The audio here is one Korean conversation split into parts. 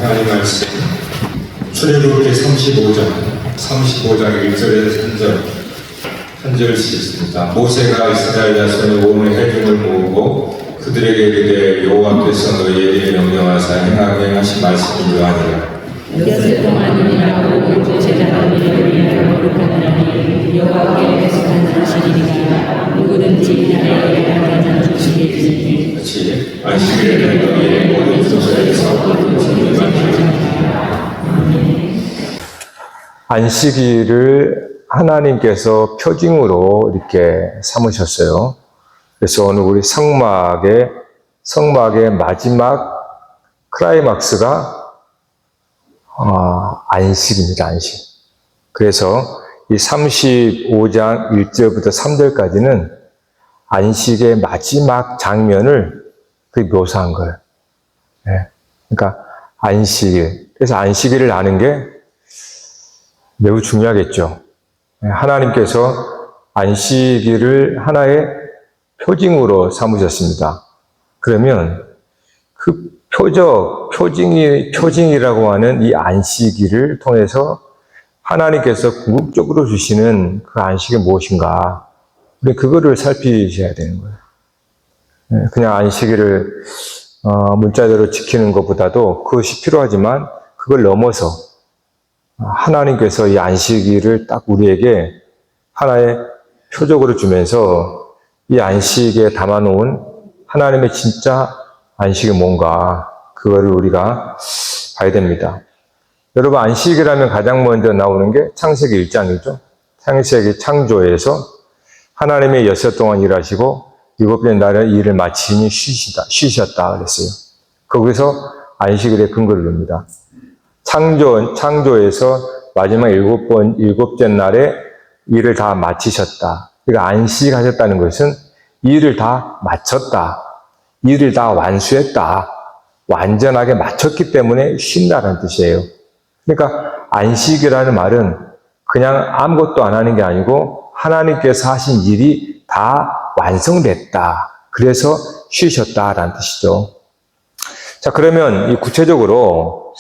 하나님 말씀 출애굽기 35장 1절에서 3절 읽겠습니다. 모세가 이스라엘 자손의 온 회중을 모으고 그들에게 이르되 여호와께서 너희에게 명령하사 행하게 하신 말씀이 이러하니라. 이것을 동안이라고 제자들의 이름을 거룩하나니 여호와께 회복한 자신이니라. 누구든지 나의 약한 자식이 있으니 같이 안식일에는 너희의 모든 소설에서 안식일을 하나님께서 표징으로 이렇게 삼으셨어요. 그래서 오늘 우리 성막의 마지막 클라이막스가 안식입니다. 안식. 그래서 이 35장 1절부터 3절까지는 안식의 마지막 장면을 묘사한 거예요. 네. 그러니까 안식일. 그래서 안식일을 아는 게 매우 중요하겠죠. 하나님께서 안식일을 하나의 표징으로 삼으셨습니다. 그러면 그 표징이라고 하는 이 안식일을 통해서 하나님께서 궁극적으로 주시는 그 안식이 무엇인가? 우리 그거를 살피셔야 되는 거예요. 그냥 안식일을 문자대로 지키는 것보다도 그것이 필요하지만 그걸 넘어서 하나님께서 이 안식일을 딱 우리에게 하나의 표적으로 주면서 이 안식에 담아놓은 하나님의 진짜 안식이 뭔가 그거를 우리가 봐야 됩니다. 여러분 안식이라면 가장 먼저 나오는 게 창세기 1장이죠. 창세기 창조에서 하나님의 6일 동안 일하시고 7째 날에 일을 마치니 쉬셨다 그랬어요. 거기서 안식일의 근거를 둡니다. 창조에서 마지막 7째 날에 일을 다 마치셨다. 그러니까 안식하셨다는 것은 일을 다 마쳤다. 일을 다 완수했다. 완전하게 마쳤기 때문에 쉰다는 뜻이에요. 그러니까 안식이라는 말은 그냥 아무것도 안 하는 게 아니고 하나님께서 하신 일이 다 완성됐다. 그래서 쉬셨다라는 뜻이죠. 자, 그러면 이 구체적으로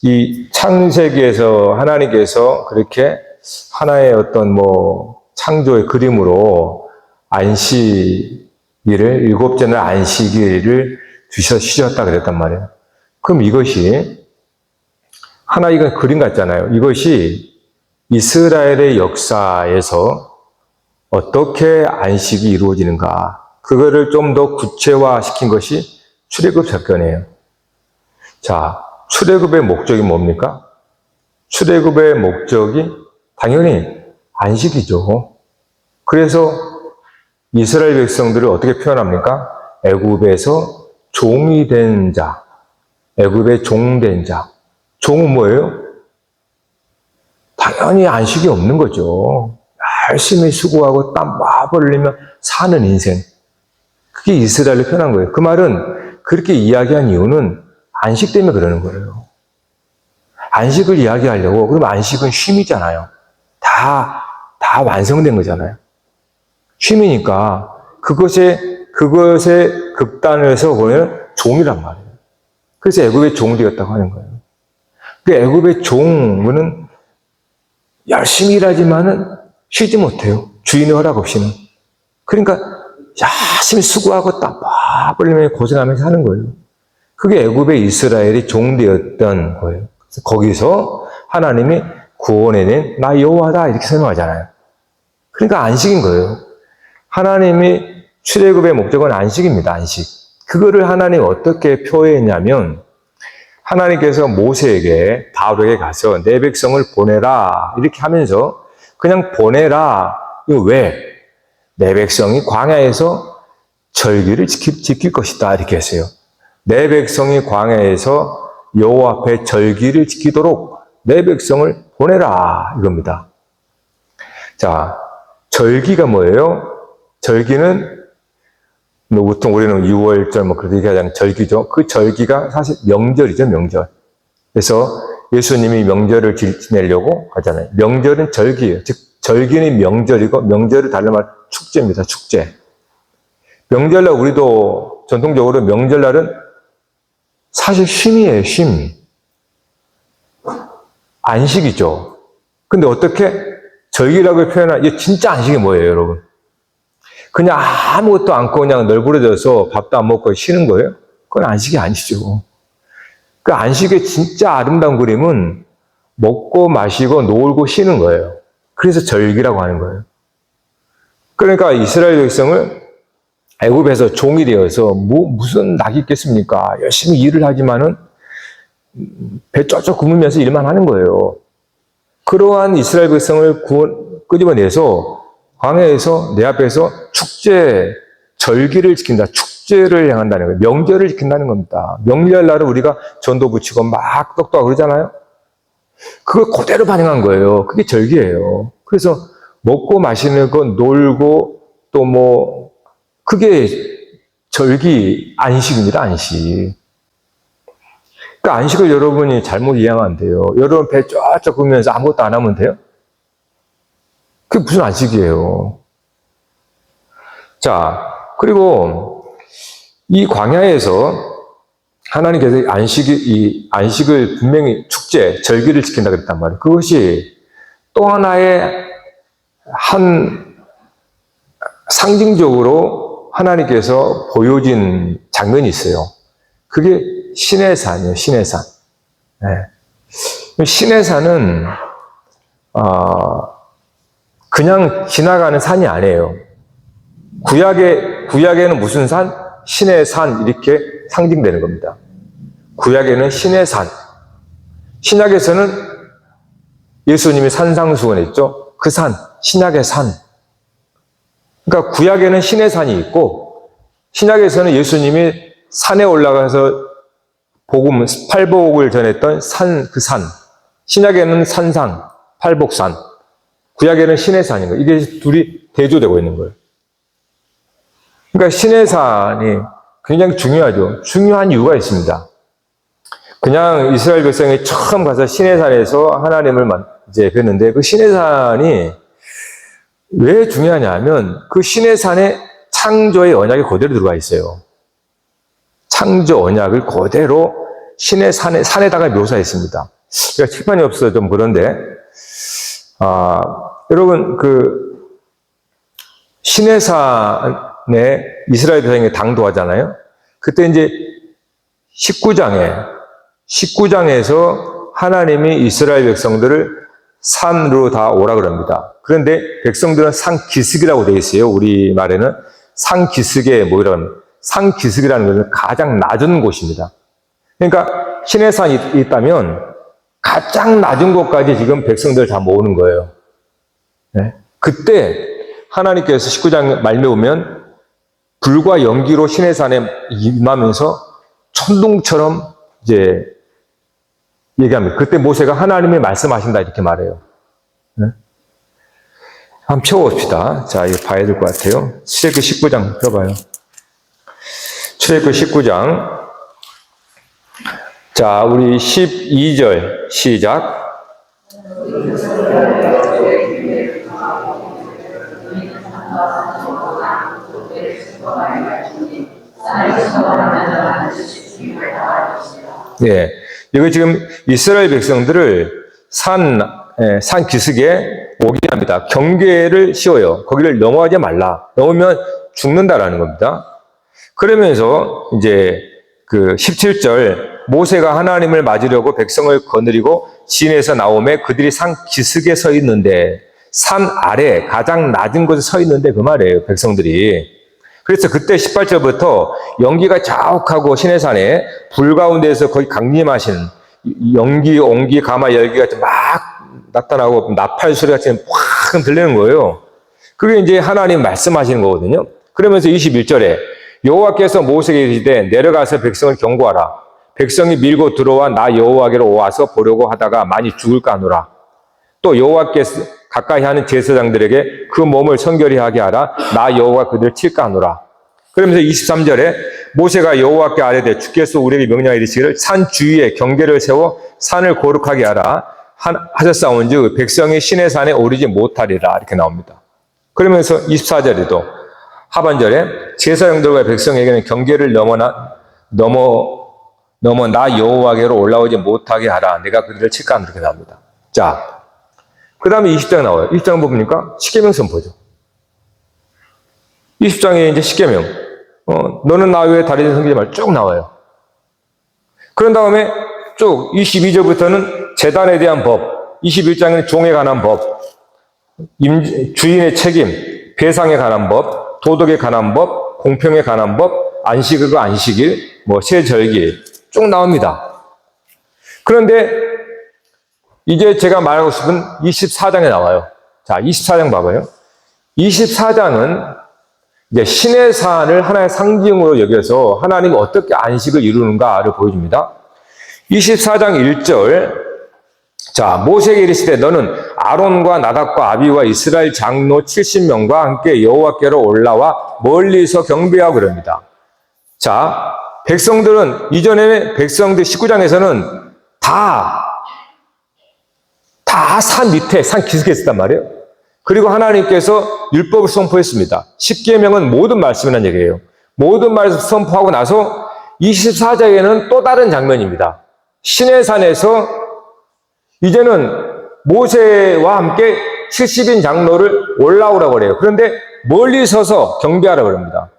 이 창세기에서 하나님께서 그렇게 하나의 어떤 창조의 그림으로 안식일을 7째 날 안식일을 쉬셨다 그랬단 말이에요. 그럼 이것이 이건 그림 같잖아요. 이것이 이스라엘의 역사에서 어떻게 안식이 이루어지는가? 그거를 좀 더 구체화시킨 것이 출애굽 사건이에요. 자, 출애굽의 목적이 뭡니까? 출애굽의 목적이 당연히 안식이죠. 그래서 이스라엘 백성들을 어떻게 표현합니까? 애굽에서 종이 된 자, 애굽의 종된 자. 종은 뭐예요? 당연히 안식이 없는 거죠. 열심히 수고하고 땀 막 흘리며 사는 인생. 그게 이스라엘을 표현한 거예요. 그 말은 그렇게 이야기한 이유는 안식 때문에 그러는 거예요. 안식을 이야기하려고, 그럼 안식은 쉼이잖아요. 다 완성된 거잖아요. 쉼이니까 그것의 극단을 해서 보면 종이란 말이에요. 그래서 애굽의 종 되었다고 하는 거예요. 그 애굽의 종은 열심히 일하지만은 쉬지 못해요. 주인의 허락 없이는. 그러니까 열심히 수고하고 땀 막 흘리며 고생하면서 하는 거예요. 그게 애굽의 이스라엘이 종되었던 거예요. 그래서 거기서 하나님이 구원해낸 나 여호와다 이렇게 설명하잖아요. 그러니까 안식인 거예요. 하나님이 출애굽의 목적은 안식입니다. 안식. 그거를 하나님 어떻게 표현했냐면 하나님께서 모세에게 바로에게 가서 내 백성을 보내라 이렇게 하면서 그냥 보내라. 이거 왜? 내 백성이 광야에서 절기를 지킬 것이다 이렇게 했어요. 내 백성이 광야에서 여호와 앞에 절기를 지키도록 내 백성을 보내라 이겁니다. 자, 절기가 뭐예요? 절기는 보통 우리는 6월절 그렇게 얘기하자면 절기죠. 그 절기가 사실 명절이죠, 명절. 그래서 예수님이 명절을 지내려고 하잖아요. 명절은 절기예요. 즉 절기는 명절이고 명절을 다른 말 축제입니다. 축제. 명절날 우리도 전통적으로 명절날은 사실 쉼이에요. 쉼. 안식이죠. 근데 어떻게 절기라고 표현한, 이게 진짜 안식이 뭐예요, 여러분? 그냥 아무것도 않고 그냥 널브러져서 밥도 안 먹고 쉬는 거예요? 그건 안식이 아니죠. 그 안식의 진짜 아름다운 그림은 먹고 마시고 놀고 쉬는 거예요. 그래서 절기라고 하는 거예요. 그러니까 이스라엘 백성을 애굽에서 종이 되어서 무슨 낙이 있겠습니까? 열심히 일을 하지만은 배 쩍쩍 굶으면서 일만 하는 거예요. 그러한 이스라엘 백성을 끄집어내서 광야에서 내 앞에서 축제, 절기를 지킨다. 축제를 행한다는 거예요. 명절을 지킨다는 겁니다. 명절날은 우리가 전도 붙이고 막 떡도 하고 그러잖아요. 그걸 그대로 반영한 거예요. 그게 절기예요. 그래서 먹고 마시는 거, 놀고 또 그게 절기, 안식입니다. 안식. 그 안식을 여러분이 잘못 이해하면 안 돼요. 여러분 배 쫙쫙 굽으면서 아무것도 안 하면 돼요? 그게 무슨 안식이에요? 자, 그리고 이 광야에서 하나님께서 이 안식을 분명히 축제, 절기를 지킨다 그랬단 말이에요. 그것이 또 하나의 상징적으로 하나님께서 보여진 장면이 있어요. 그게 신의 산이에요, 신의 산. 네. 신의 산은, 그냥 지나가는 산이 아니에요. 구약에는 무슨 산? 신의 산, 이렇게 상징되는 겁니다. 구약에는 신의 산. 신약에서는 예수님이 산상수훈했죠. 그 산, 신약의 산. 그러니까 구약에는 신의 산이 있고, 신약에서는 예수님이 산에 올라가서 팔복을 전했던 그 산. 신약에는 산상, 팔복산. 구약에는 신의 산인 거예요. 이게 둘이 대조되고 있는 거예요. 그러니까 신의 산이 굉장히 중요하죠. 중요한 이유가 있습니다. 그냥 이스라엘 백성이 처음 가서 신의 산에서 하나님을 이제 뵀는데 그 신의 산이 왜 중요하냐면 그 신의 산에 창조의 언약이 그대로 들어가 있어요. 창조 언약을 그대로 신의 산에다가 묘사했습니다. 제가 칠판이 없어서 좀 그런데, 여러분, 신의 산에 이스라엘 백성이 당도하잖아요. 그때 이제 19장에서 하나님이 이스라엘 백성들을 산으로 다 오라 그럽니다. 그런데 백성들은 상기슭이라고 되어 있어요. 우리말에는 상기슭에 뭐라고 합니다. 상기슭이라는 것은 가장 낮은 곳입니다. 그러니까 신의 산이 있다면 가장 낮은 곳까지 지금 백성들을 다 모으는 거예요. 네? 그때 하나님께서 19장 말미에 오면 불과 연기로 신의 산에 임하면서 천둥처럼 이제 얘기합니다. 그때 모세가 하나님이 말씀하신다 이렇게 말해요. 네? 한번 펴봅시다. 자, 이거 봐야 될 것 같아요. 출애굽기 19장 펴봐요. 출애굽기 19장. 자, 우리 12절 시작. 예, 여기 지금 이스라엘 백성들을 산 기슭에 오게 합니다. 경계를 씌워요. 거기를 넘어가지 말라. 넘으면 죽는다라는 겁니다. 그러면서 이제 그 17절 모세가 하나님을 맞으려고 백성을 거느리고 진에서 나오매 그들이 산 기슭에 서 있는데 산 아래 가장 낮은 곳에 서 있는데 그 말이에요. 백성들이. 그래서 그때 18절부터 연기가 자욱하고 시내산에 불 가운데에서 거의 강림하신 연기, 온기, 가마, 열기가 막 나타나고 나팔 소리 같이 확 들리는 거예요. 그게 이제 하나님 말씀하시는 거거든요. 그러면서 21절에 여호와께서 모세에게 이르시되 내려가서 백성을 경고하라. 백성이 밀고 들어와 나 여호와께로 와서 보려고 하다가 많이 죽을까 하노라. 또 여호와께서 가까이 하는 제사장들에게 그 몸을 성결히 하게 하라. 나 여호와 그들을 칠까 하노라. 그러면서 23절에 모세가 여호와께 아뢰되 주께서 우리에게 명령하여 이르시기를 산 주위에 경계를 세워 산을 거룩하게 하라 하셨사온즉 백성이 신의 산에 오르지 못하리라 이렇게 나옵니다. 그러면서 24절에도 하반절에 제사장들과 백성에게는 경계를 넘어 나 여호와께로 올라오지 못하게 하라. 내가 그들을 칠까 하노라 이렇게 나옵니다. 자, 그 다음에 20장 나와요. 20장 보니까 십계명 선포죠. 20장에 이제 십계명. 너는 나 외에 다른 섬기지 말고 쭉 나와요. 그런 다음에 쭉 22절부터는 제단에 대한 법, 21장에는 종에 관한 법, 주인의 책임, 배상에 관한 법, 도덕에 관한 법, 공평에 관한 법, 안식일과 안식일, 세절기 쭉 나옵니다. 그런데 이제 제가 말하고 싶은 24장에 나와요. 자, 24장 봐봐요. 24장은 이제 신의 산을 하나의 상징으로 여겨서 하나님이 어떻게 안식을 이루는가를 보여줍니다. 24장 1절. 자, 모세에게 이르시되 너는 아론과 나답과 아비와 이스라엘 장로 70명과 함께 여호와께로 올라와 멀리서 경배하고 그럽니다. 자, 백성들은 이전에 백성들 19장에서는 다 산 밑에 산 기슭에 있었단 말이에요. 그리고 하나님께서 율법을 선포했습니다. 십계명은 모든 말씀이라는 얘기예요. 모든 말씀 선포하고 나서 24장에는 또 다른 장면입니다. 신의 산에서 이제는 모세와 함께 70인 장로를 올라오라고 그래요. 그런데 멀리 서서 경배하라고 그럽니다.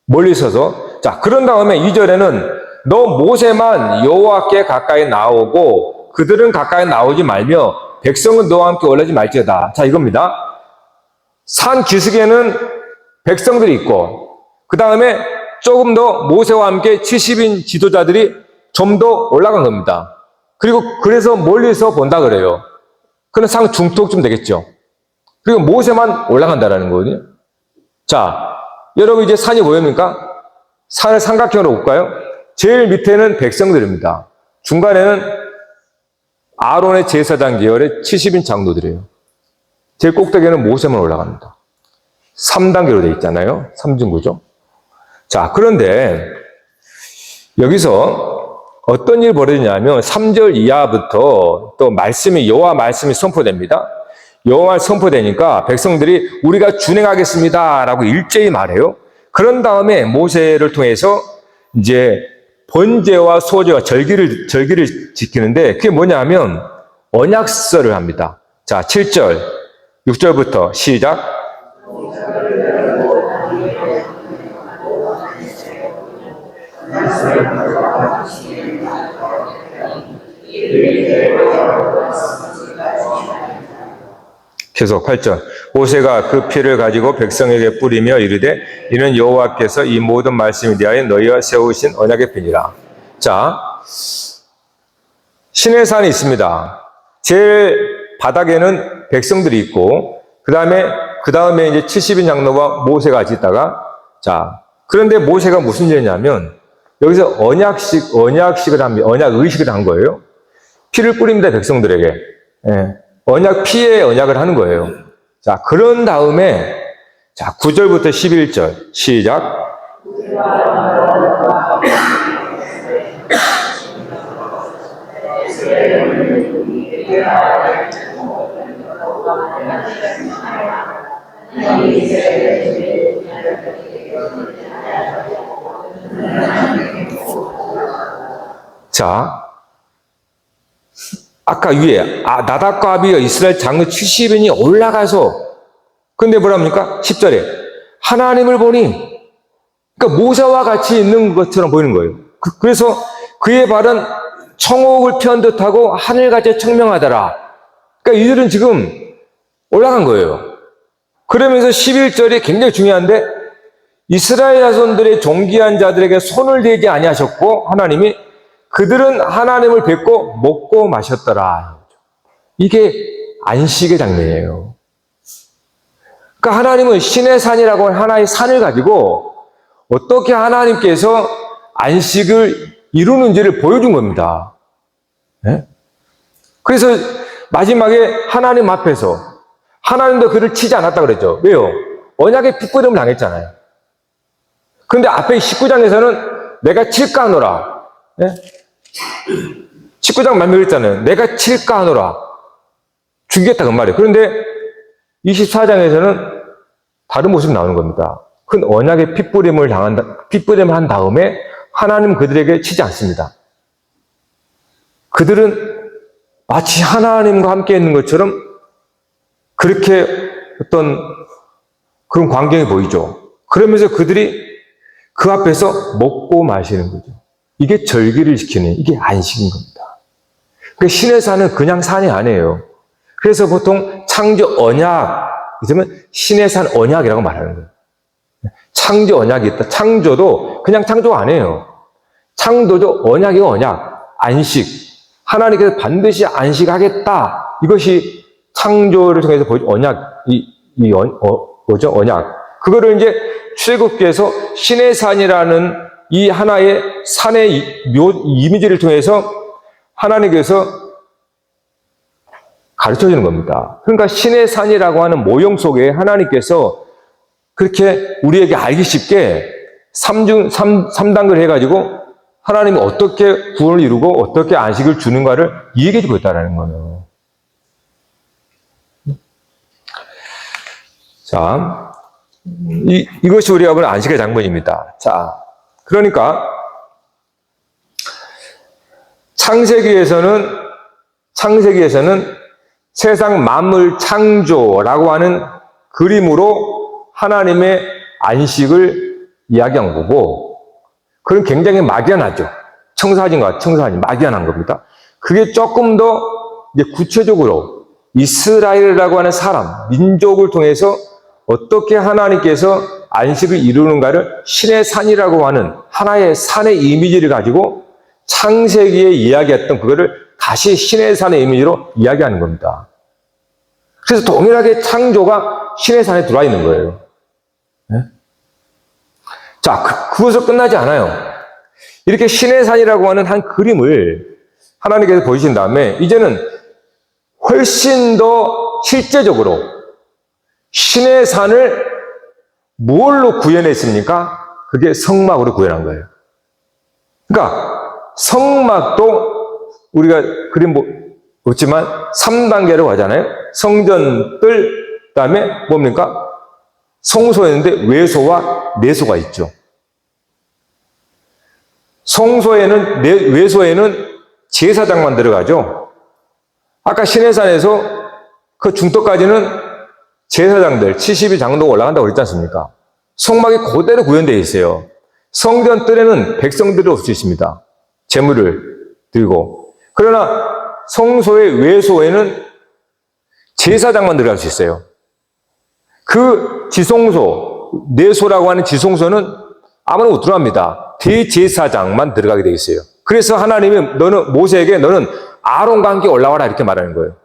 멀리 서서. 자, 그런 다음에 2절에는 너 모세만 여호와께 가까이 나오고 그들은 가까이 나오지 말며 백성은 너와 함께 올라오지 말지어다. 자, 이겁니다. 산 기슭에는 백성들이 있고 그 다음에 조금 더 모세와 함께 70인 지도자들이 좀 더 올라간 겁니다. 그리고 그래서 멀리서 본다 그래요. 그는 상 중턱쯤 되겠죠. 그리고 모세만 올라간다라는 거거든요. 자, 여러분 이제 산이 보입니까? 산을 삼각형으로 볼까요? 제일 밑에는 백성들입니다. 중간에는 아론의 제사장 계열의 70인 장로들이에요. 제일 꼭대기에는 모세만 올라갑니다. 3단계로 되어 있잖아요. 3중구죠. 자, 그런데 여기서 어떤 일이 벌어지냐면 3절 이하부터 또 여호와 말씀이 선포됩니다. 여호와 선포되니까 백성들이 우리가 준행하겠습니다 라고 일제히 말해요. 그런 다음에 모세를 통해서 이제 번제와 소제와 절기를 지키는데 그게 뭐냐 하면 언약서를 합니다. 자, 7절, 6절부터 시작. 계속 8절. 모세가 그 피를 가지고 백성에게 뿌리며 이르되 이는 여호와께서 이 모든 말씀에 대하여 너희와 세우신 언약의 피니라. 자, 신의 산이 있습니다. 제일 바닥에는 백성들이 있고 그 다음에 이제 70인 장로와 모세가 같이 있다가 자, 그런데 모세가 무슨 일이냐면 여기서 언약식을 합니다. 언약의식을 한 거예요. 피를 뿌립니다, 백성들에게. 예. 피의 언약을 하는 거예요. 자, 그런 다음에, 자, 9절부터 11절, 시작. 자, 아까 위에 나답과 아비와 이스라엘 장로 70인이 올라가서 근데 뭐랍니까? 10절에 하나님을 보니 그러니까 모세와 같이 있는 것처럼 보이는 거예요. 그래서 그의 발은 청옥을 편 듯하고 하늘같이 청명하더라. 그러니까 이들은 지금 올라간 거예요. 그러면서 11절이 굉장히 중요한데 이스라엘 자손들의 존귀한 자들에게 손을 대지 아니하셨고 하나님이 그들은 하나님을 뵙고 먹고 마셨더라. 이게 안식의 장면이에요. 그러니까 하나님은 신의 산이라고 하는 하나의 산을 가지고 어떻게 하나님께서 안식을 이루는지를 보여준 겁니다. 네? 그래서 마지막에 하나님 앞에서 하나님도 그를 치지 않았다 그랬죠. 왜요? 언약의 핏부림을 당했잖아요. 그런데 앞에 19장에서는 내가 칠까 하노라. 네? 19장 말씀 그랬잖아요. 내가 칠까 하노라. 죽이겠다 그 말이에요. 그런데 24장에서는 다른 모습이 나오는 겁니다. 큰 언약의 핏부림을 한 다음에 하나님 그들에게 치지 않습니다. 그들은 마치 하나님과 함께 있는 것처럼 그렇게 어떤 그런 광경이 보이죠. 그러면서 그들이 그 앞에서 먹고 마시는 거죠. 이게 절기를 지키는, 이게 안식인 겁니다. 그 신의 산은 그냥 산이 아니에요. 그래서 보통 창조 언약, 있으면 신의 산 언약이라고 말하는 거예요. 창조 언약이 있다. 창조도 그냥 창조가 아니에요. 창조도 언약이고 언약, 안식. 하나님께서 반드시 안식하겠다. 이것이 창조를 통해서 보여준 언약, 뭐죠? 언약. 그거를 이제 출애굽기에서 신의 산이라는 이 하나의 산의 이미지를 통해서 하나님께서 가르쳐 주는 겁니다. 그러니까 신의 산이라고 하는 모형 속에 하나님께서 그렇게 우리에게 알기 쉽게 3단계를 해가지고 하나님이 어떻게 구원을 이루고 어떻게 안식을 주는가를 얘기해 주고 있다는 거예요. 자, 이것이 우리가 보는 안식의 장본입니다. 자, 그러니까 창세기에서는 세상 만물 창조라고 하는 그림으로 하나님의 안식을 이야기한 거고, 그건 굉장히 막연하죠. 청사진과 청사진, 막연한 겁니다. 그게 조금 더 이제 구체적으로 이스라엘이라고 하는 사람, 민족을 통해서 어떻게 하나님께서 안식을 이루는가를 신의 산이라고 하는 하나의 산의 이미지를 가지고 창세기에 이야기했던 그거를 다시 신의 산의 이미지로 이야기하는 겁니다. 그래서 동일하게 창조가 신의 산에 들어와 있는 거예요. 네? 자, 그것으로 끝나지 않아요. 이렇게 신의 산이라고 하는 한 그림을 하나님께서 보여주신 다음에 이제는 훨씬 더 실제적으로 신의 산을 뭘로 구현했습니까? 그게 성막으로 구현한 거예요. 그러니까 성막도 우리가 그림 보지만 3단계로 가잖아요. 성전 뜰, 그 다음에 뭡니까? 성소였는데 외소와 내소가 있죠. 외소에는 제사장만 들어가죠. 아까 시내산에서 그 중턱까지는 제사장들 70이 장로가 올라간다고 그랬지 않습니까? 성막이 그대로 구현되어 있어요. 성전 뜰에는 백성들이 올 수 있습니다. 제물을 들고. 그러나 성소의 외소에는 제사장만 들어갈 수 있어요. 그 지성소, 내소라고 하는 지성소는 아무나 못 들어갑니다. 대제사장만 들어가게 되어 있어요. 그래서 하나님이 모세에게 너는 아론과 함께 올라와라 이렇게 말하는 거예요.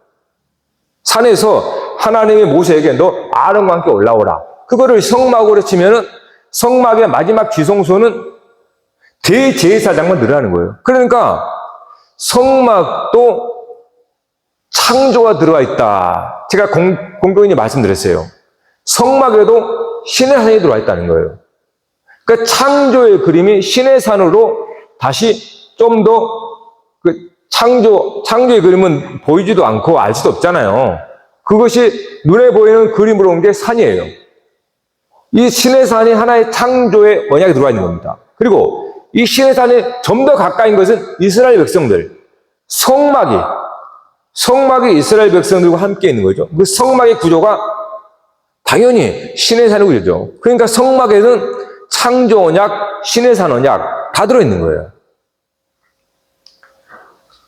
산에서 하나님이 모세에게 너 아론과 함께 올라오라. 그거를 성막으로 치면은 성막의 마지막 지성소는 대제사장만 들어가는 거예요. 그러니까 성막도 창조가 들어가 있다. 제가 공공연히 말씀드렸어요. 성막에도 신의 산이 들어와 있다는 거예요. 그러니까 창조의 그림이 신의 산으로 다시 좀 더 창조의 그림은 보이지도 않고 알 수도 없잖아요. 그것이 눈에 보이는 그림으로 온 게 산이에요. 이 신의 산이 하나의 창조의 언약이 들어와 있는 겁니다. 그리고 이 신의 산에 좀 더 가까인 것은 이스라엘 백성들. 성막이 이스라엘 백성들과 함께 있는 거죠. 그 성막의 구조가 당연히 신의 산의 구조죠. 그러니까 성막에는 창조 언약, 신의 산 언약 다 들어있는 거예요.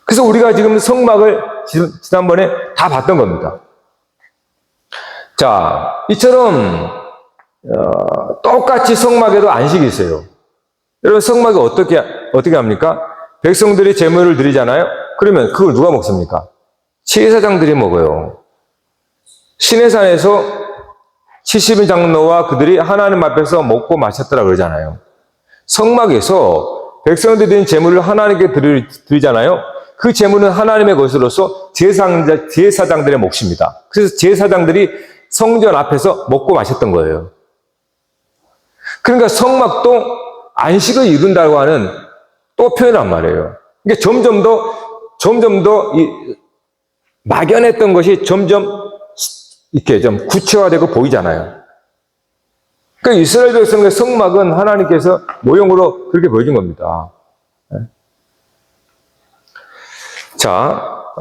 그래서 우리가 지금 성막을 지난번에 다 봤던 겁니다. 자, 이처럼 똑같이 성막에도 안식이 있어요. 여러분 성막이 어떻게 합니까? 백성들이 제물을 드리잖아요. 그러면 그걸 누가 먹습니까? 제사장들이 먹어요. 신의 산에서 70인 장로와 그들이 하나님 앞에서 먹고 마셨더라 그러잖아요. 성막에서 백성들이 드린 제물을 하나님께 드리잖아요. 그 제물은 하나님의 것으로서 제사장들의 몫입니다. 그래서 제사장들이 성전 앞에서 먹고 마셨던 거예요. 그러니까 성막도 안식을 이룬다고 하는 또 표현한 말이에요. 그러니까 점점 더 막연했던 것이 점점 이렇게 좀 구체화되고 보이잖아요. 그러니까 이스라엘 백성의 성막은 하나님께서 모형으로 그렇게 보여준 겁니다. 자,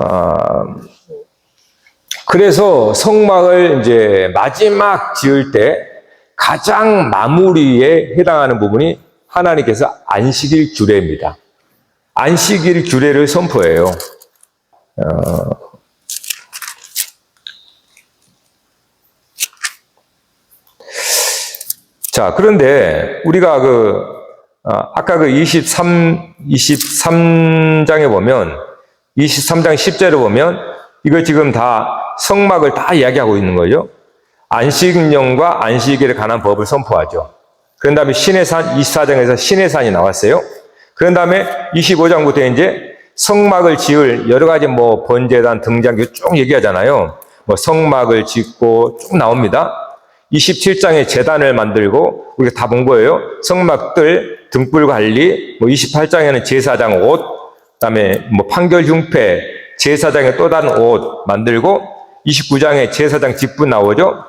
그래서 성막을 이제 마지막 지을 때 가장 마무리에 해당하는 부분이 하나님께서 안식일 규례입니다. 안식일 규례를 선포해요. 자, 그런데 우리가 아까 23장에 보면, 23장 10절에 보면, 이거 지금 다 성막을 다 이야기하고 있는 거죠. 안식년과 안식일에 관한 법을 선포하죠. 그런 다음에 시내산, 24장에서 시내산이 나왔어요. 그런 다음에 25장부터 이제 성막을 지을 여러 가지 번제단, 등잔기 쭉 얘기하잖아요. 성막을 짓고 쭉 나옵니다. 27장에 제단을 만들고, 우리가 다 본 거예요. 성막들, 등불 관리, 28장에는 제사장 옷, 그 다음에 판결 흉패, 제사장의 또 다른 옷 만들고, 29장에 제사장 직분 나오죠.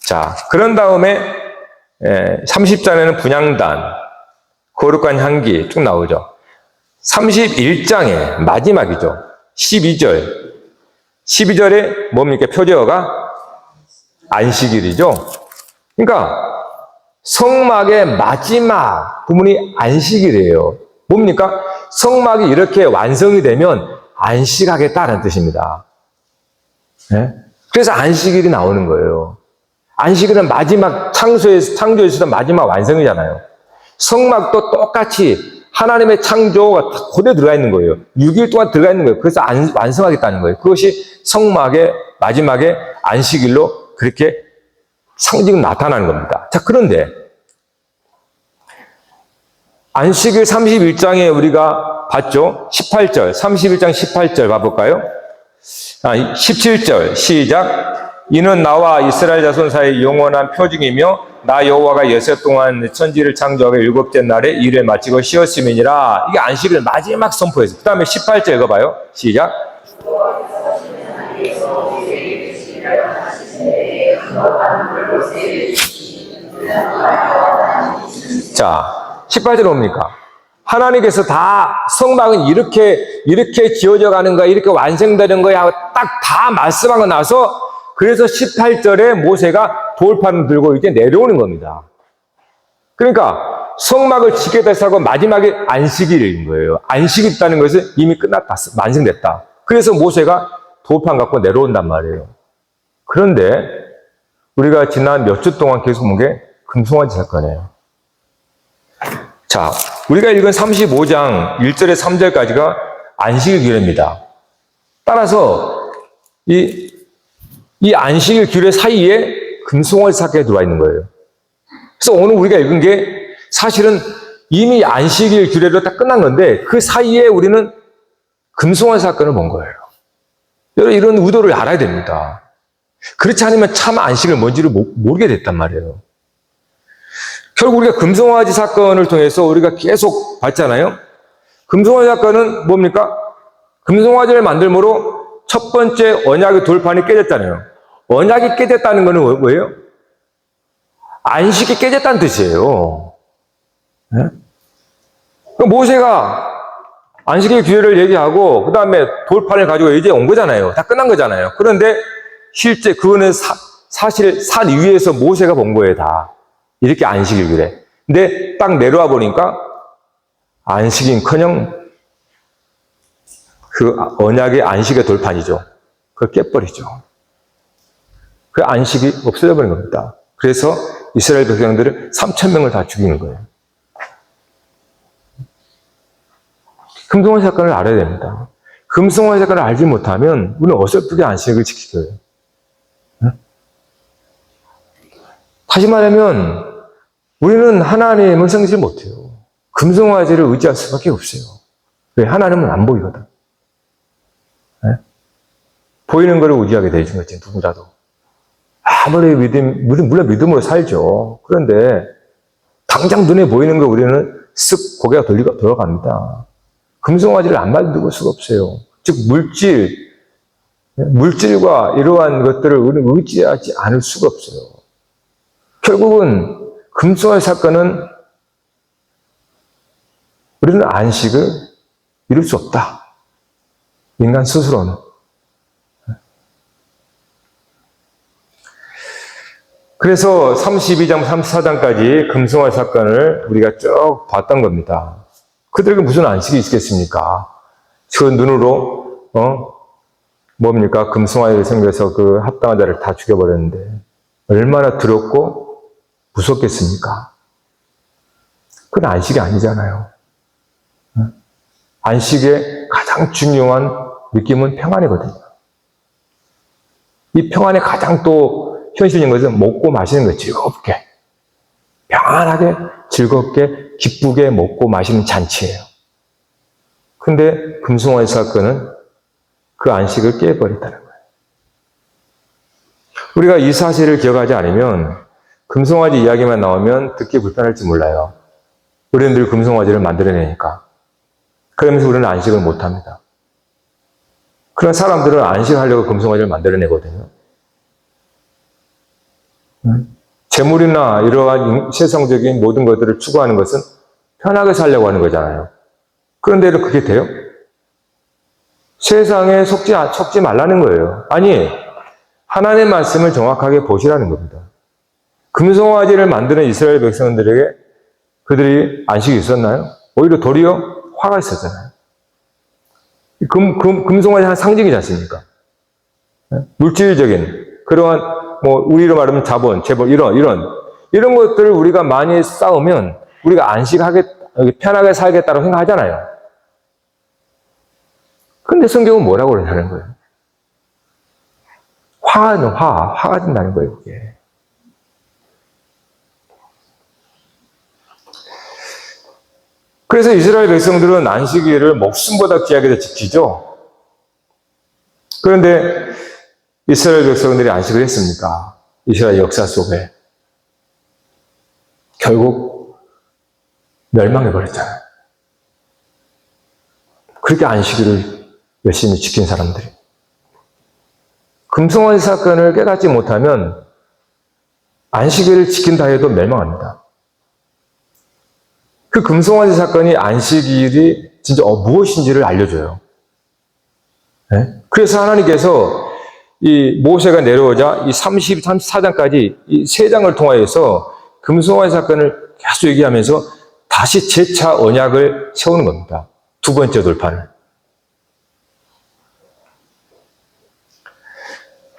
자, 그런 다음에 30장에는 분향단, 거룩한 향기 쭉 나오죠. 31장에 마지막이죠. 12절에 뭡니까? 표제어가 안식일이죠. 그러니까 성막의 마지막 부분이 안식일이에요. 뭡니까? 성막이 이렇게 완성이 되면 안식하겠다는 뜻입니다. 네? 그래서 안식일이 나오는 거예요. 안식일은 마지막 창조에서 마지막 완성이잖아요. 성막도 똑같이 하나님의 창조가 그대로 들어가 있는 거예요. 6일 동안 들어가 있는 거예요. 그래서 완성하겠다는 거예요. 그것이 성막의 마지막에 안식일로 그렇게 상징 나타나는 겁니다. 자, 그런데 안식일 31장에 우리가 봤죠? 18절, 31장 18절 봐볼까요? 17절 시작. 이는 나와 이스라엘 자손 사이 영원한 표징이며 나 여호와가 여섯 동안 천지를 창조하고 일곱째 날에 일을 마치고 쉬었음이니라. 이게 안식일 마지막 선포였어요. 그 다음에 18절 읽어봐요. 시작. 자, 18절 뭡니까? 하나님께서 다 성막은 이렇게 지어져 가는 거야, 이렇게 완성되는 거야 하고 딱 다 말씀하고 나서 그래서 18절에 모세가 돌판을 들고 이제 내려오는 겁니다. 그러니까 성막을 짓겠다 하고 마지막에 안식일인 거예요. 안식이 있다는 것은 이미 끝났다, 완성됐다. 그래서 모세가 돌판 갖고 내려온단 말이에요. 그런데 우리가 지난 몇 주 동안 계속 본 게 금송아지 사건이에요. 자, 우리가 읽은 35장 1절에 3절까지가 안식일 규례입니다. 따라서 이 안식일 규례 사이에 금송아지 사건이 들어와 있는 거예요. 그래서 오늘 우리가 읽은 게 사실은 이미 안식일 규례로 딱 끝난 건데 그 사이에 우리는 금송아지 사건을 본 거예요. 여러분, 이런 의도를 알아야 됩니다. 그렇지 않으면 참 안식을 뭔지를 모르게 됐단 말이에요. 결국 우리가 금송아지 사건을 통해서 우리가 계속 봤잖아요. 금송아지 사건은 뭡니까? 금송아지를 만들므로 첫 번째 언약의 돌판이 깨졌잖아요. 언약이 깨졌다는 것은 뭐예요? 안식이 깨졌다는 뜻이에요. 네? 모세가 안식일 규례를 얘기하고 그 다음에 돌판을 가지고 이제 온 거잖아요. 다 끝난 거잖아요. 그런데 실제 그거는 사실 산 위에서 모세가 본 거예요. 다. 이렇게 안식일 규례. 근데 딱 내려와 보니까 안식인커녕 그 언약의 안식의 돌판이죠. 그걸 깨버리죠. 그 안식이 없어져 버린 겁니다. 그래서 이스라엘 백성들을 3,000명을 다 죽이는 거예요. 금송아지 사건을 알아야 됩니다. 금송아지 사건을 알지 못하면 우리는 어설프게 안식을 지키고요. 다시 말하면 우리는 하나님을 생각지 못해요. 금송아지를 의지할 수밖에 없어요. 왜? 하나님은 안 보이거든. 네? 보이는 걸 의지하게 되는 거지, 누구라도. 아무리 물론 믿음으로 살죠. 그런데 당장 눈에 보이는 거 우리는 쓱 고개가 돌아갑니다. 금송아지를 안 만들 수가 없어요. 즉 물질과 이러한 것들을 우리는 의지하지 않을 수가 없어요. 결국은 금송아지 사건은 우리는 안식을 이룰 수 없다. 인간 스스로는. 그래서 32장, 34장까지 금송아지 사건을 우리가 쭉 봤던 겁니다. 그들에게 무슨 안식이 있겠습니까? 그 눈으로, 뭡니까? 금송아지를 생겨서 그 합당한 자를 다 죽여버렸는데, 얼마나 두렵고 무섭겠습니까? 그건 안식이 아니잖아요. 안식의 가장 중요한 느낌은 평안이거든요. 이 평안의 가장 또 현실인 것은 먹고 마시는 거예요. 즐겁게. 평안하게, 즐겁게, 기쁘게 먹고 마시는 잔치예요. 근데 금송아지 사건은 그 안식을 깨버렸다는 거예요. 우리가 이 사실을 기억하지 않으면 금송아지 이야기만 나오면 듣기 불편할지 몰라요. 우리는 늘 금송아지를 만들어내니까. 그러면서 우리는 안식을 못합니다. 그런 사람들은 안식하려고 금송아지를 만들어내거든요. 재물이나 이러한 세상적인 모든 것들을 추구하는 것은 편하게 살려고 하는 거잖아요. 그런데 그게 돼요? 세상에 속지 말라는 거예요. 아니, 하나님의 말씀을 정확하게 보시라는 겁니다. 금송아지를 만드는 이스라엘 백성들에게 그들이 안식이 있었나요? 오히려 도리어 화가 있었잖아요. 금송아지 한 상징이지 않습니까? 물질적인 그러한 우리로 말하면 자본, 재벌 이런 것들을 우리가 많이 쌓으면 우리가 편하게 살겠다고 생각하잖아요. 근데 성경은 뭐라고 그러냐는 거예요. 화가 된다는 거예요, 그게. 그래서 이스라엘 백성들은 안식일을 목숨보다 귀하게 지키죠. 그런데 이스라엘 백성들이 안식을 했습니까? 이스라엘 역사 속에. 결국 멸망해버렸잖아요. 그렇게 안식일을 열심히 지킨 사람들이. 금송아지 사건을 깨닫지 못하면 안식일을 지킨다 해도 멸망합니다. 그 금송아지 사건이 안식일이 진짜 무엇인지를 알려줘요. 네? 그래서 하나님께서 이 모세가 내려오자 이 34장까지 이 3장을 통하여서 금송아지 사건을 계속 얘기하면서 다시 재차 언약을 세우는 겁니다. 두 번째 돌파를.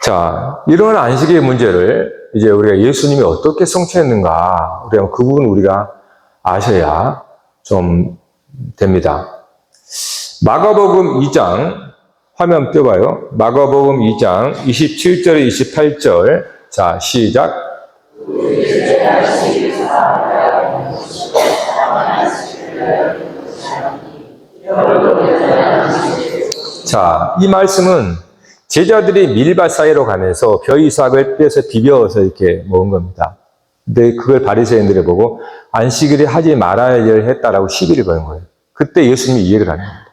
자, 이런 안식의 문제를 이제 우리가 예수님이 어떻게 성취했는가, 우리가 그 부분 우리가 아셔야 좀 됩니다. 마가복음 2장, 화면 띄워봐요. 마가복음 2장 27절에 28절. 자, 시작. 자, 이 말씀은 제자들이 밀밭 사이로 가면서 벼이삭을 떼서 비벼서 이렇게 먹은 겁니다. 근데 그걸 바리새인들이 보고 안식일에 하지 말아야 했다라고 시비를 거는 거예요. 그때 예수님이 이 얘기를 하는 겁니다.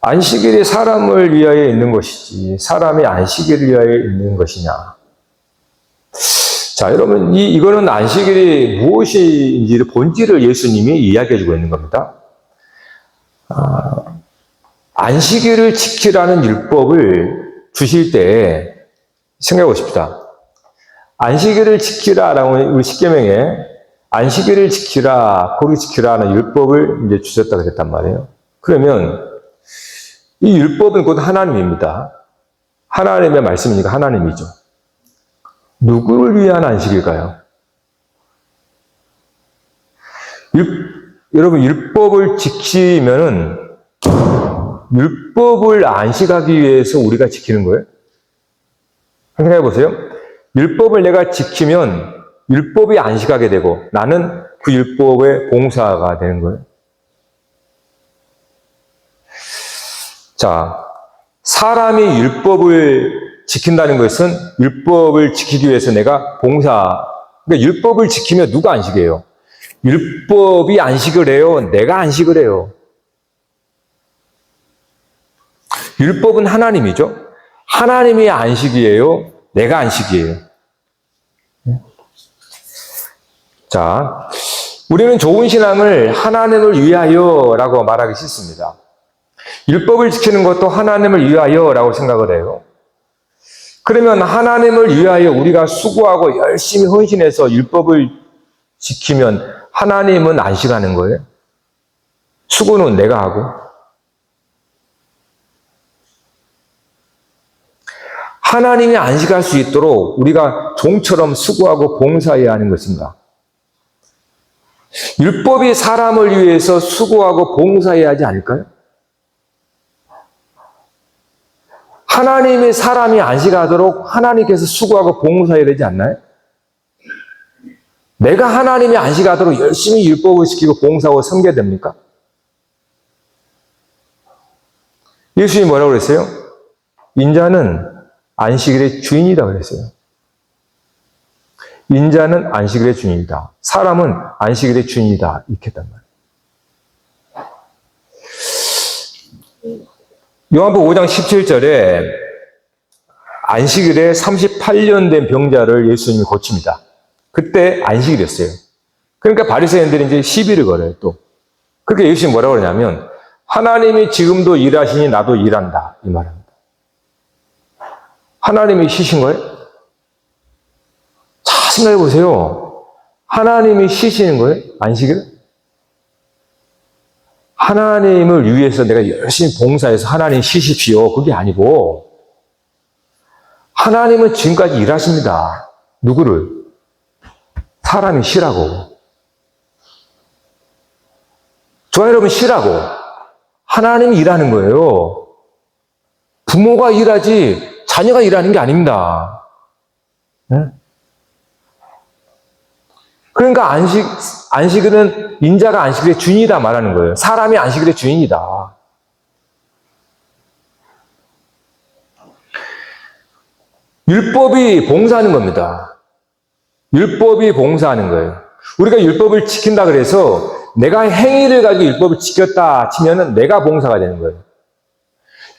안식일이 사람을 위하여 있는 것이지 사람이 안식일을 위하여 있는 것이냐. 자, 여러분 이거는 안식일이 무엇인지를 본질을 예수님이 이야기해 주고 있는 겁니다. 안식일을 지키라는 율법을 주실 때 생각해 보십시다. 안식일을 지키라라고 우리 십계명에 안식일을 지키라, 거기 지키라는 율법을 이제 주셨다 그랬단 말이에요. 그러면 이 율법은 곧 하나님입니다. 하나님의 말씀이니까 하나님이죠. 누구를 위한 안식일까요? 여러분 율법을 지키면은 율법을 안식하기 위해서 우리가 지키는 거예요? 생각해 보세요. 율법을 내가 지키면 율법이 안식하게 되고 나는 그 율법의 봉사가 되는 거예요. 자, 사람이 율법을 지킨다는 것은 율법을 지키기 위해서 내가 그러니까 율법을 지키면 누가 안식해요? 율법이 안식을 해요? 내가 안식을 해요? 율법은 하나님이죠. 하나님이 안식이에요? 내가 안식이에요? 자, 우리는 좋은 신앙을 하나님을 위하여라고 말하기 싫습니다. 율법을 지키는 것도 하나님을 위하여라고 생각을 해요. 그러면 하나님을 위하여 우리가 수고하고 열심히 헌신해서 율법을 지키면 하나님은 안식하는 거예요? 수고는 내가 하고. 하나님이 안식할 수 있도록 우리가 종처럼 수고하고 봉사해야 하는 것인가? 율법이 사람을 위해서 수고하고 봉사해야 하지 않을까요? 하나님이 사람이 안식하도록 하나님께서 수고하고 봉사해야 되지 않나요? 내가 하나님이 안식하도록 열심히 율법을 지키고 봉사하고 섬겨야 됩니까? 예수님이 뭐라고 그랬어요? 인자는 안식일의 주인이다 그랬어요. 인자는 안식일의 주인이다. 사람은 안식일의 주인이다. 이렇게 했단 말이에요. 요한복음 5장 17절에 안식일에 38년 된 병자를 예수님이 고칩니다. 그때 안식일이었어요. 그러니까 바리새인들이 이제 시비를 걸어요, 또. 그렇게 예수님이 뭐라고 그러냐면, 하나님이 지금도 일하시니 나도 일한다. 이 말입니다. 하나님이 쉬신 거예요? 자, 생각해 보세요. 하나님이 쉬시는 거예요? 안식일? 하나님을 위해서 내가 열심히 봉사해서 하나님 쉬십시오. 그게 아니고, 하나님은 지금까지 일하십니다. 누구를? 사람이 쉬라고. 저와 여러분 쉬라고. 하나님이 일하는 거예요. 부모가 일하지 자녀가 일하는 게 아닙니다. 네? 그러니까 안식일은 인자가 안식일의 주인이다 말하는 거예요. 사람이 안식일의 주인이다. 율법이 봉사하는 겁니다. 율법이 봉사하는 거예요. 우리가 율법을 지킨다 그래서 내가 행위를 가지고 율법을 지켰다 치면은 내가 봉사가 되는 거예요.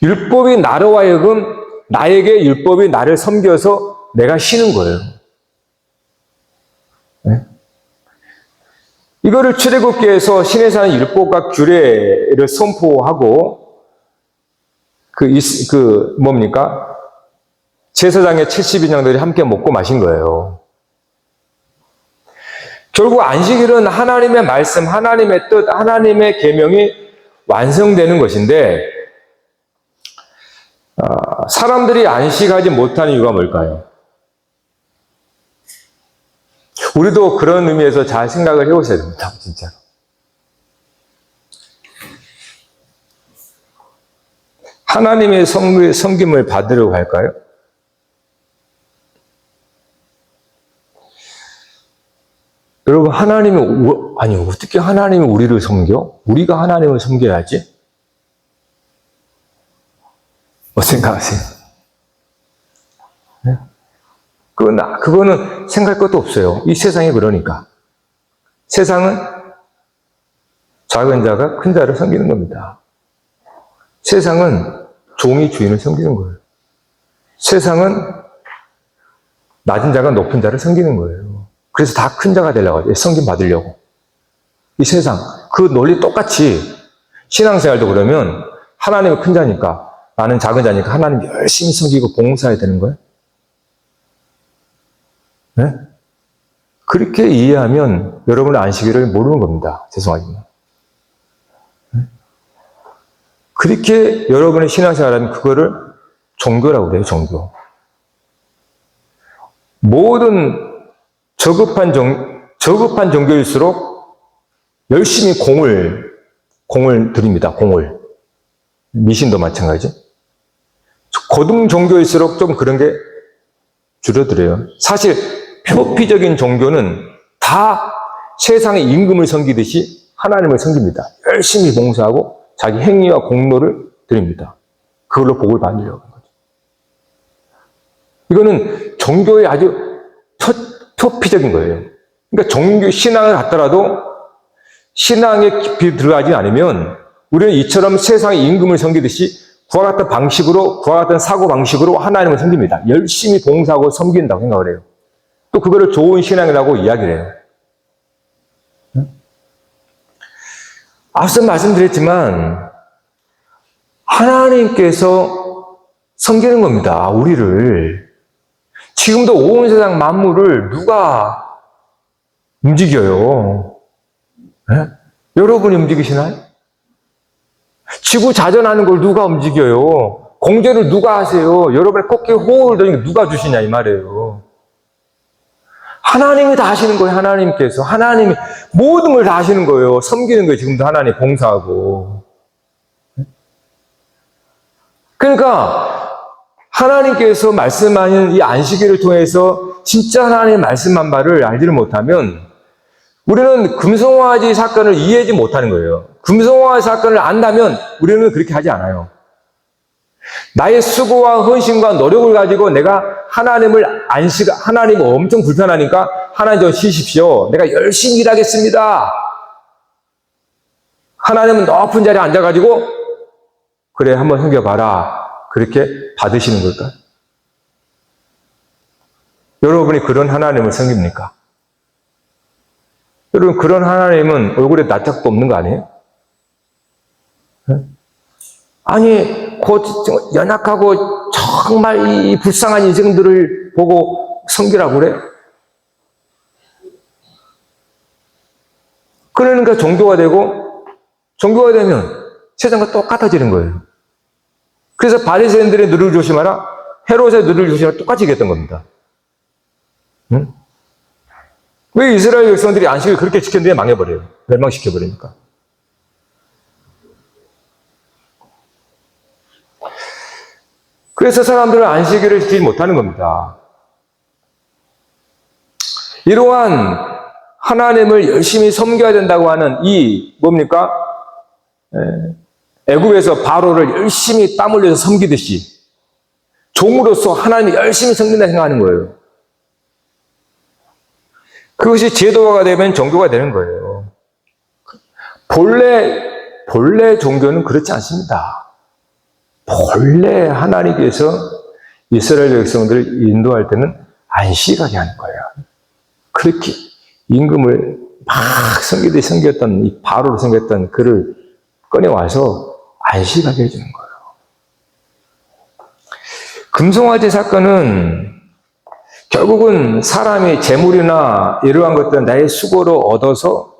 율법이 나로 하여금 나에게 율법이 나를 섬겨서 내가 쉬는 거예요. 네? 이거를 출애굽기에서 신의 산 율법과 규례를 선포하고 뭡니까? 제사장의 70인장들이 함께 먹고 마신 거예요. 결국 안식일은 하나님의 말씀, 하나님의 뜻, 하나님의 계명이 완성되는 것인데 사람들이 안식하지 못하는 이유가 뭘까요? 우리도 그런 의미에서 잘 생각을 해보셔야 됩니다. 진짜로. 하나님의 섬김을 받으려고 할까요? 여러분, 어떻게 하나님이 우리를 섬겨? 우리가 하나님을 섬겨야지? 뭐 생각하세요? 네? 그거는 생각할 것도 없어요. 이 세상이 그러니까. 세상은 작은 자가 큰 자를 섬기는 겁니다. 세상은 종이 주인을 섬기는 거예요. 세상은 낮은 자가 높은 자를 섬기는 거예요. 그래서 다 큰 자가 되려고 하죠. 섬김 받으려고. 이 세상, 그 논리 똑같이 신앙생활도 그러면 하나님은 큰 자니까 나는 작은 자니까 하나님 열심히 섬기고 봉사해야 되는 거예요. 네? 그렇게 이해하면 여러분은 안식일을 모르는 겁니다. 죄송하지만. 네? 그렇게 여러분의 신앙생활하면 그거를 종교라고 그래요, 종교. 모든 저급한 종교일수록 열심히 공을 드립니다. 공을. 미신도 마찬가지. 고등 종교일수록 좀 그런 게 줄어들어요. 사실 표피적인 종교는 다 세상의 임금을 섬기듯이 하나님을 섬깁니다. 열심히 봉사하고 자기 행위와 공로를 드립니다. 그걸로 복을 받으려고 하는 거죠. 이거는 종교의 아주 표피적인 거예요. 그러니까 종교 신앙을 갖더라도 신앙에 깊이 들어가지 않으면 우리는 이처럼 세상의 임금을 섬기듯이 그와 같은 방식으로, 그와 같은 사고 방식으로 하나님을 섬깁니다. 열심히 봉사하고 섬긴다고 생각을 해요. 또 그거를 좋은 신앙이라고 이야기를 해요. 앞서 말씀드렸지만 하나님께서 섬기는 겁니다. 우리를. 지금도 온 세상 만물을 누가 움직여요? 네? 여러분이 움직이시나요? 지구 자전하는 걸 누가 움직여요? 공제를 누가 하세요? 여러분의 코끼리 호흡을 누가 주시냐 이 말이에요. 하나님이 다 하시는 거예요. 하나님께서. 하나님이 모든 걸 다 하시는 거예요. 섬기는 거예요. 지금도 하나님 봉사하고. 그러니까 하나님께서 말씀하는 이 안식일을 통해서 진짜 하나님의 말씀한 바를 알지를 못하면 우리는 금송아지 사건을 이해하지 못하는 거예요. 금송아지 사건을 안다면 우리는 그렇게 하지 않아요. 나의 수고와 헌신과 노력을 가지고 내가 하나님을 엄청 불편하니까 하나님 좀 쉬십시오. 내가 열심히 일하겠습니다. 하나님은 높은 자리에 앉아가지고 그래 한번 섬겨봐라. 그렇게 받으시는 걸까? 여러분이 그런 하나님을 섬깁니까? 여러분 그런 하나님은 얼굴에 낯짝도 없는 거 아니에요? 아니 곧 연약하고 정말 이 불쌍한 인생들을 보고 섬기라고 그래? 그러니까 종교가 되고 종교가 되면 세상과 똑같아지는 거예요. 그래서 바리새인들의 누를 조심하라, 헤롯의 누를 조심하라 똑같이 얘기했던 겁니다. 응? 왜 이스라엘 백성들이 안식을 그렇게 지켰는데 망해버려요? 멸망시켜버리니까. 그래서 사람들은 안식일을 지키지 못하는 겁니다. 이러한 하나님을 열심히 섬겨야 된다고 하는 이 뭡니까? 애굽에서 바로를 열심히 땀 흘려서 섬기듯이 종으로서 하나님을 열심히 섬긴다 생각하는 거예요. 그것이 제도화가 되면 종교가 되는 거예요. 본래 종교는 그렇지 않습니다. 본래 하나님께서 이스라엘 백성들을 인도할 때는 안식하게 하는 거예요. 그렇게 임금을 막 섬기듯이 섬겼던 이 바로를 섬겼던 그를 꺼내와서 안식하게 해주는 거예요. 금송아지 사건은 결국은 사람이 재물이나 이러한 것들은 나의 수고로 얻어서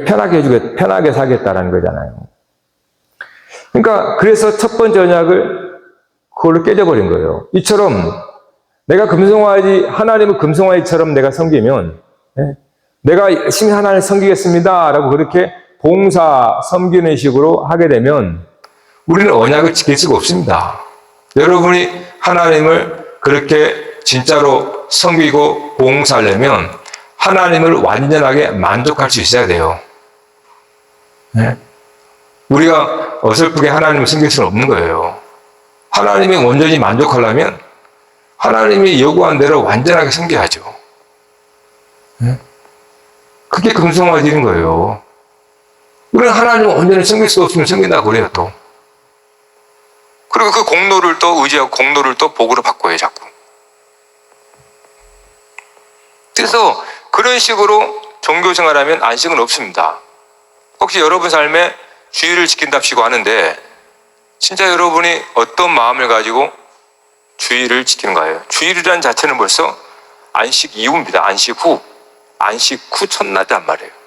편하게 살겠다라는 거잖아요. 그러니까 그래서 첫 번째 언약을 그걸로 깨져버린 거예요. 이처럼 내가 하나님을 금송아지처럼 내가 섬기면 내가 열심히 하나님을 섬기겠습니다 라고 그렇게 봉사 섬기는 식으로 하게 되면 우리는 언약을 지킬 수가 없습니다. 여러분이 하나님을 그렇게 진짜로 섬기고 봉사하려면 하나님을 완전하게 만족할 수 있어야 돼요. 우리가 어설프게 하나님을 섬길 수는 없는 거예요. 하나님이 온전히 만족하려면 하나님이 요구한 대로 완전하게 섬겨야죠. 그게 금송아지인 거예요. 우리는 하나님을 온전히 섬길 수 없으면 섬긴다고 그래요, 또. 그리고 그 공로를 또 의지하고 공로를 또 복으로 바꿔요, 자꾸. 그래서 그런 식으로 종교 생활하면 안식은 없습니다. 혹시 여러분 삶에 주의를 지킨답시고 하는데 진짜 여러분이 어떤 마음을 가지고 주의를 지키는 거예요? 주의라는 자체는 벌써 안식 이후입니다. 안식 후 첫날이란 말이에요.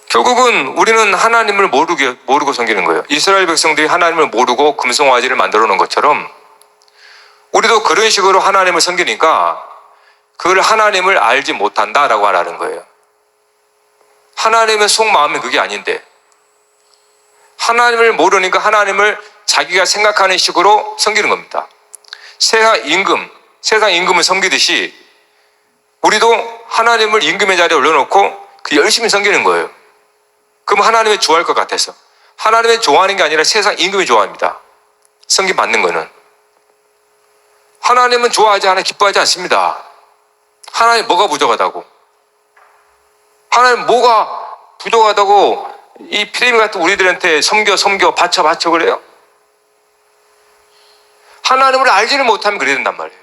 결국은 우리는 하나님을 모르고 섬기는 거예요. 이스라엘 백성들이 하나님을 모르고 금송아지를 만들어 놓은 것처럼 우리도 그런 식으로 하나님을 섬기니까 그걸 하나님을 알지 못한다라고 하라는 거예요. 하나님의 속마음이 그게 아닌데 하나님을 모르니까 하나님을 자기가 생각하는 식으로 섬기는 겁니다. 세상 임금을 섬기듯이 우리도 하나님을 임금의 자리에 올려놓고 그 열심히 섬기는 거예요. 그럼 하나님이 좋아할 것 같아서. 하나님이 좋아하는 게 아니라 세상 임금이 좋아합니다. 섬김 받는 거는. 하나님은 좋아하지 않아 기뻐하지 않습니다. 하나님 뭐가 부족하다고? 하나님 뭐가 부족하다고 이 피레미 같은 우리들한테 섬겨 바쳐 그래요? 하나님을 알지를 못하면 그래야 된단 말이에요.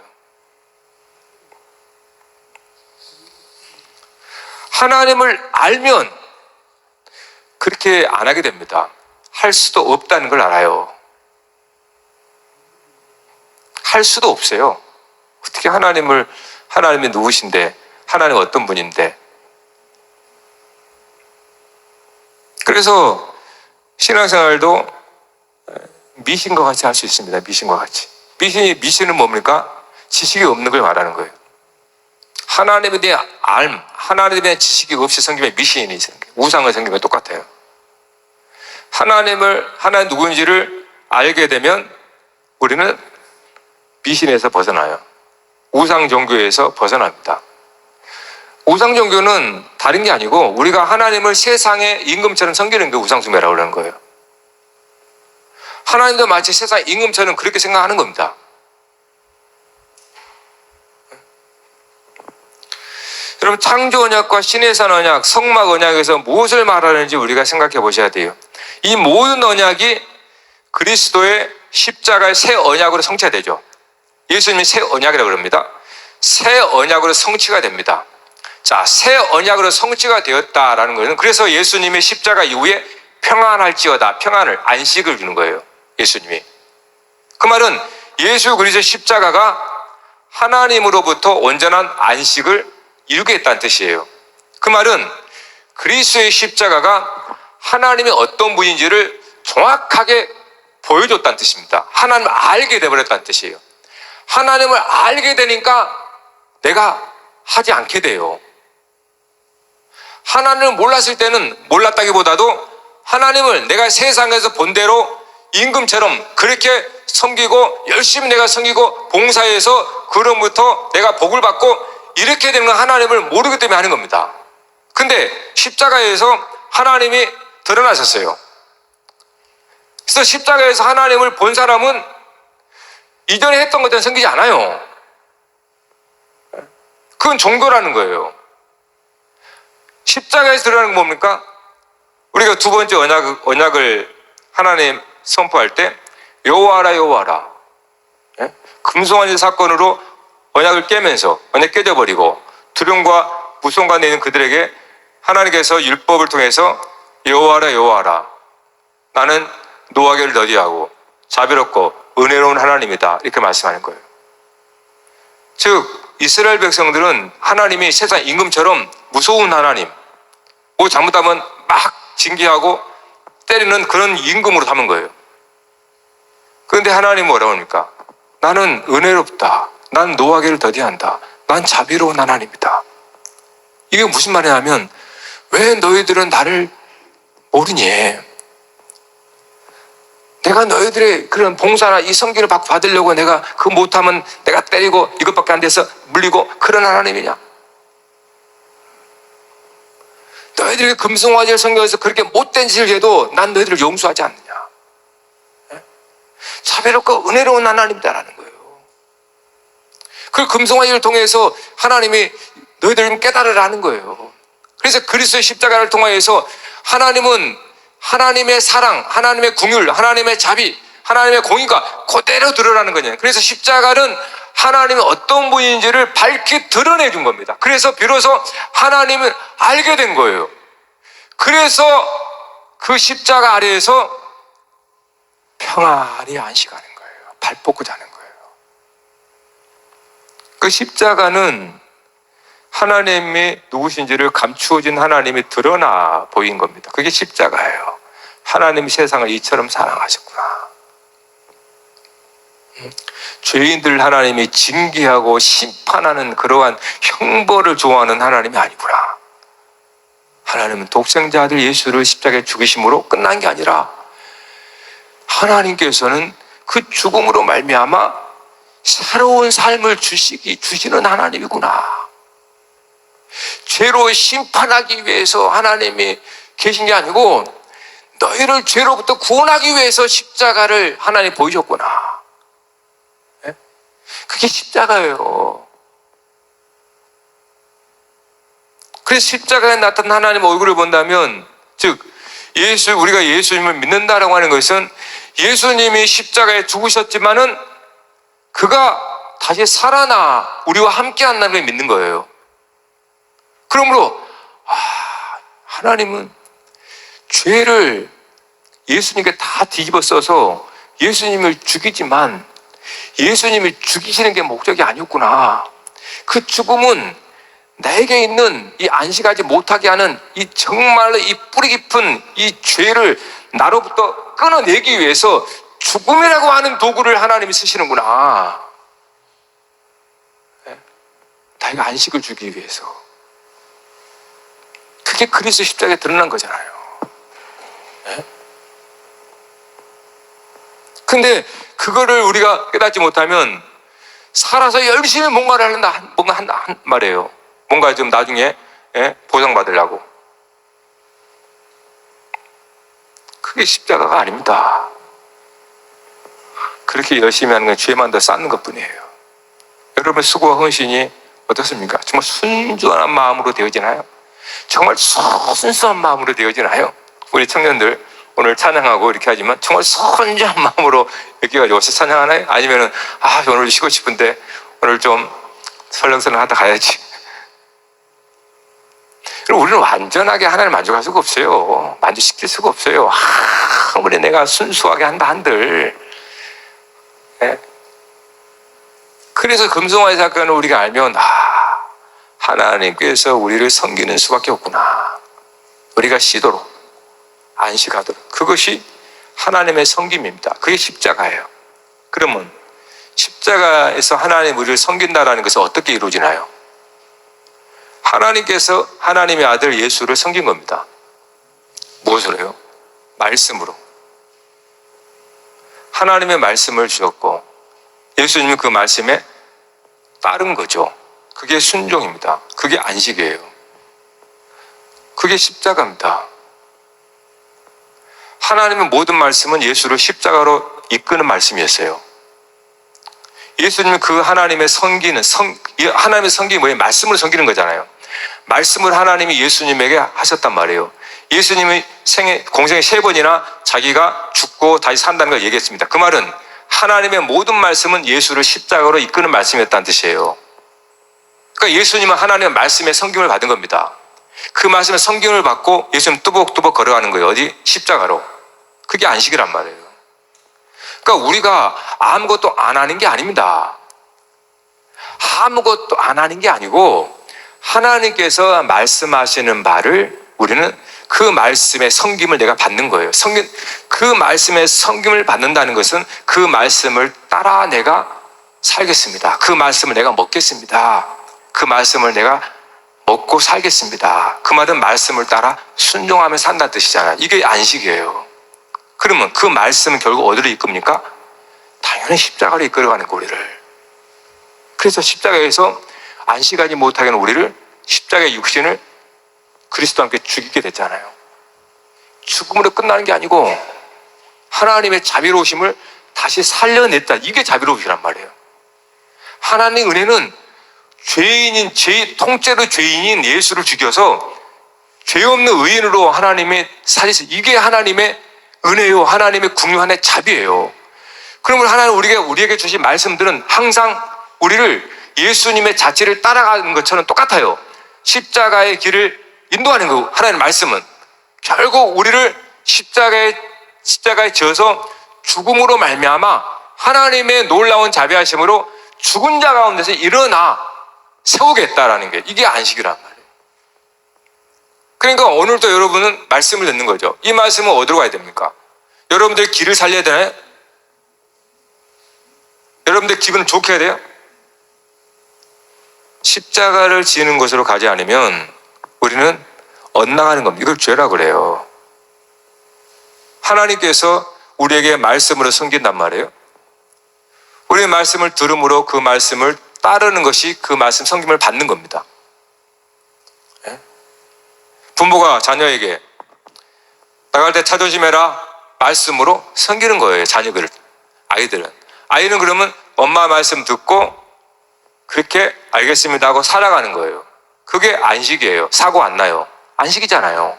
하나님을 알면 그렇게 안 하게 됩니다. 할 수도 없다는 걸 알아요. 할 수도 없어요. 어떻게 하나님이 누구신데, 하나님 어떤 분인데. 그래서 신앙생활도 미신과 같이 할 수 있습니다. 미신과 같이. 미신은 뭡니까? 지식이 없는 걸 말하는 거예요. 하나님에 대한 하나님에 대한 지식이 없이 섬기면 미신이 있는 거예요. 우상을 섬기면 똑같아요. 하나님 누구인지를 알게 되면 우리는 미신에서 벗어나요. 우상 종교에서 벗어납니다. 우상 종교는 다른 게 아니고 우리가 하나님을 세상의 임금처럼 섬기는 게 우상 숭배라고 그러는 거예요. 하나님도 마치 세상의 임금처럼 그렇게 생각하는 겁니다. 여러분, 창조 언약과 신해산 언약, 성막 언약에서 무엇을 말하는지 우리가 생각해 보셔야 돼요. 이 모든 언약이 그리스도의 십자가의 새 언약으로 성취되죠. 예수님이 새 언약이라고 그럽니다. 새 언약으로 성취가 됩니다. 자, 새 언약으로 성취가 되었다라는 것은 그래서 예수님의 십자가 이후에 평안할지어다, 평안을, 안식을 주는 거예요. 예수님이. 그 말은 예수 그리스도의 십자가가 하나님으로부터 온전한 안식을 이루게 했다는 뜻이에요. 그 말은 그리스도의 십자가가 하나님이 어떤 분인지를 정확하게 보여줬다는 뜻입니다. 하나님을 알게 되어버렸다는 뜻이에요. 하나님을 알게 되니까 내가 하지 않게 돼요. 하나님을 몰랐을 때는 몰랐다기보다도 하나님을 내가 세상에서 본 대로 임금처럼 그렇게 섬기고 열심히 내가 섬기고 봉사해서 그로부터 내가 복을 받고 이렇게 되는 건 하나님을 모르기 때문에 하는 겁니다. 근데 십자가에서 하나님이 드러나셨어요. 그래서 십자가에서 하나님을 본 사람은 이전에 했던 것처럼 섬기지 않아요. 그건 종교라는 거예요. 십자가에서 드러나는 건 뭡니까? 우리가 두 번째 언약을 하나님 선포할 때 여호와라 여호와라, 금송아지 사건으로 언약을 깨면서 언약 깨져버리고 두려움과 무서움 가운데 있는 그들에게 하나님께서 율법을 통해서 여호와라 여호와라, 나는 노하기를 더디하고 자비롭고 은혜로운 하나님이다, 이렇게 말씀하는 거예요. 즉 이스라엘 백성들은 하나님이 세상 임금처럼 무서운 하나님, 뭐 잘못하면 막 징계하고 때리는 그런 임금으로 삼은 거예요. 그런데 하나님은 뭐라고 합니까? 나는 은혜롭다, 난 노하기를 더디한다, 난 자비로운 하나님이다. 이게 무슨 말이냐면, 왜 너희들은 나를 모르니? 내가 너희들의 그런 봉사나 이 성기를 받으려고 내가 그거 못하면 내가 때리고 이것밖에 안 돼서 물리고 그런 하나님이냐? 너희들이 금송아지를 섬겨서 그렇게 못된 짓을 해도 난 너희들을 용서하지 않느냐? 자비롭고 은혜로운 하나님이다라는 거예요. 그 금송아지를 통해서 하나님이 너희들을 깨달으라는 거예요. 그래서 그리스도의 십자가를 통하여서 하나님은 하나님의 사랑, 하나님의 긍휼, 하나님의 자비, 하나님의 공의가 그대로 드러나는 거냐. 그래서 십자가는 하나님이 어떤 분인지를 밝히 드러내준 겁니다. 그래서 비로소 하나님을 알게 된 거예요. 그래서 그 십자가 아래에서 평안히 안식하는 거예요. 발 뻗고 자는 거예요. 그 십자가는 하나님이 누구신지를 감추어진 하나님이 드러나 보인 겁니다. 그게 십자가예요. 하나님이 세상을 이처럼 사랑하셨구나. 죄인들 하나님이 징계하고 심판하는 그러한 형벌을 좋아하는 하나님이 아니구나. 하나님은 독생자 아들 예수를 십자가에 죽이심으로 끝난 게 아니라 하나님께서는 그 죽음으로 말미암아 새로운 삶을 주시는 하나님이구나. 죄로 심판하기 위해서 하나님이 계신 게 아니고 너희를 죄로부터 구원하기 위해서 십자가를 하나님 보이셨구나. 그게 십자가예요. 그래서 십자가에 나타난 하나님 얼굴을 본다면, 즉 우리가 예수님을 믿는다라고 하는 것은 예수님이 십자가에 죽으셨지만은 그가 다시 살아나 우리와 함께 한다는 걸 믿는 거예요. 그러므로 하나님은 죄를 예수님께 다 뒤집어 써서 예수님을 죽이지만 예수님을 죽이시는 게 목적이 아니었구나. 그 죽음은 나에게 있는 이 안식하지 못하게 하는 이 정말로 이 뿌리 깊은 이 죄를 나로부터 끊어내기 위해서 죽음이라고 하는 도구를 하나님이 쓰시는구나. 나에게 안식을 주기 위해서. 그게 그리스도 십자가에 드러난 거잖아요. 근데 그거를 우리가 깨닫지 못하면 살아서 열심히 뭔가를 한단 말이에요. 뭔가 좀 나중에 보상받으려고. 그게 십자가가 아닙니다. 그렇게 열심히 하는 건 죄만 더 쌓는 것뿐이에요. 여러분 수고와 헌신이 어떻습니까? 정말 순수한 마음으로 되어지나요? 정말 순수한 마음으로 되어지나요? 우리 청년들 오늘 찬양하고 이렇게 하지만 정말 순수한 마음으로 이렇게 가지고 와서 찬양하나요? 아니면은 오늘 쉬고 싶은데 오늘 좀 설렁설렁 하다 가야지. 그리고 우리는 완전하게 하나님 만족할 수가 없어요. 만족시킬 수가 없어요. 아무리 내가 순수하게 한다 한들. 그래서 금송아지 사건을 우리가 알면 하나님께서 우리를 섬기는 수밖에 없구나. 우리가 쉬도록 안식하도록. 그것이 하나님의 섬김입니다. 그게 십자가예요. 그러면 십자가에서 하나님 우리를 섬긴다라는 것은 어떻게 이루어지나요? 하나님께서 하나님의 아들 예수를 섬긴 겁니다. 무엇으로요? 말씀으로. 하나님의 말씀을 주셨고 예수님은 그 말씀에 따른 거죠. 그게 순종입니다. 그게 안식이에요. 그게 십자가입니다. 하나님의 모든 말씀은 예수를 십자가로 이끄는 말씀이었어요. 예수님은 그 하나님의 하나님의 섬김이 뭐예요? 말씀으로 섬기는 거잖아요. 말씀을 하나님이 예수님에게 하셨단 말이에요. 예수님이 공생에 3번이나 자기가 죽고 다시 산다는 걸 얘기했습니다. 그 말은 하나님의 모든 말씀은 예수를 십자가로 이끄는 말씀이었다는 뜻이에요. 그러니까 예수님은 하나님의 말씀에 섬김을 받은 겁니다. 그 말씀에 섬김을 받고 예수님 뚜벅뚜벅 걸어가는 거예요. 어디? 십자가로. 그게 안식이란 말이에요. 그러니까 우리가 아무것도 안 하는 게 아닙니다. 아무것도 안 하는 게 아니고 하나님께서 말씀하시는 바를 우리는 그 말씀의 섬김을 내가 받는 거예요. 그 말씀의 섬김을 받는다는 것은 그 말씀을 따라 내가 살겠습니다. 그 말씀을 내가 먹겠습니다. 그 말씀을 내가 먹고 살겠습니다. 그 말은 말씀을 따라 순종하며 산다는 뜻이잖아요. 이게 안식이에요. 그러면 그 말씀은 결국 어디로 이끕니까? 당연히 십자가로 이끌어가는 거 우리를. 그래서 십자가에서 안식하지 못하게 하는 우리를 십자가의 육신을 그리스도와 함께 죽이게 됐잖아요. 죽음으로 끝나는 게 아니고 하나님의 자비로우심을 다시 살려냈다. 이게 자비로우시란 말이에요. 하나님의 은혜는 통째로 죄인인 예수를 죽여서 죄 없는 의인으로 하나님의 살리시. 이게 하나님의 은혜요. 하나님의 궁유한의 자비예요. 그러면 하나님 우리에게 주신 말씀들은 항상 우리를 예수님의 자체를 따라가는 것처럼 똑같아요. 십자가의 길을 인도하는 거. 하나님의 말씀은 결국 우리를 십자가에 져서 죽음으로 말미암아 하나님의 놀라운 자비하심으로 죽은 자 가운데서 일어나 세우겠다라는 게 이게 안식이란 말이에요. 그러니까 오늘도 여러분은 말씀을 듣는 거죠. 이 말씀은 어디로 가야 됩니까? 여러분들 길을 살려야 되나요? 여러분들 기분을 좋게 해야 돼요? 십자가를 지는 곳으로 가지 않으면 우리는 엇나가는 겁니다. 이걸 죄라고 그래요. 하나님께서 우리에게 말씀으로 섬긴단 말이에요. 우리의 말씀을 들음으로 그 말씀을 따르는 것이 그 말씀 섬김을 받는 겁니다. 부모가 자녀에게 나갈 때 차 조심해라 말씀으로 섬기는 거예요. 자녀들을. 아이는 그러면 엄마 말씀 듣고 그렇게 알겠습니다 하고 살아가는 거예요. 그게 안식이에요. 사고 안 나요. 안식이잖아요.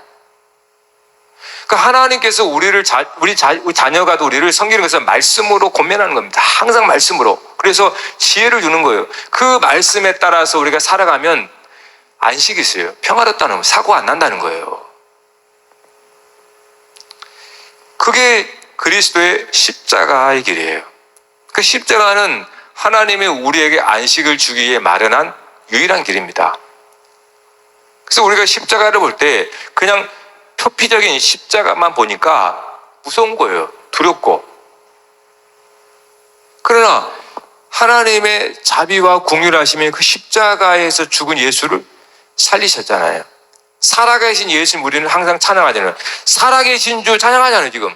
그러니까 하나님께서 우리 자녀가 우리를 섬기는 것은 말씀으로 권면하는 겁니다. 항상 말씀으로. 그래서 지혜를 주는 거예요. 그 말씀에 따라서 우리가 살아가면 안식이 있어요. 평화롭다는 거, 사고 안 난다는 거예요. 그게 그리스도의 십자가의 길이에요. 그 십자가는 하나님이 우리에게 안식을 주기 위해 마련한 유일한 길입니다. 그래서 우리가 십자가를 볼 때 그냥 표피적인 십자가만 보니까 무서운 거예요. 두렵고. 그러나 하나님의 자비와 긍휼하심이 그 십자가에서 죽은 예수를 살리셨잖아요. 살아계신 예수님 우리는 항상 찬양하잖아요. 살아계신 주 찬양하잖아요, 지금.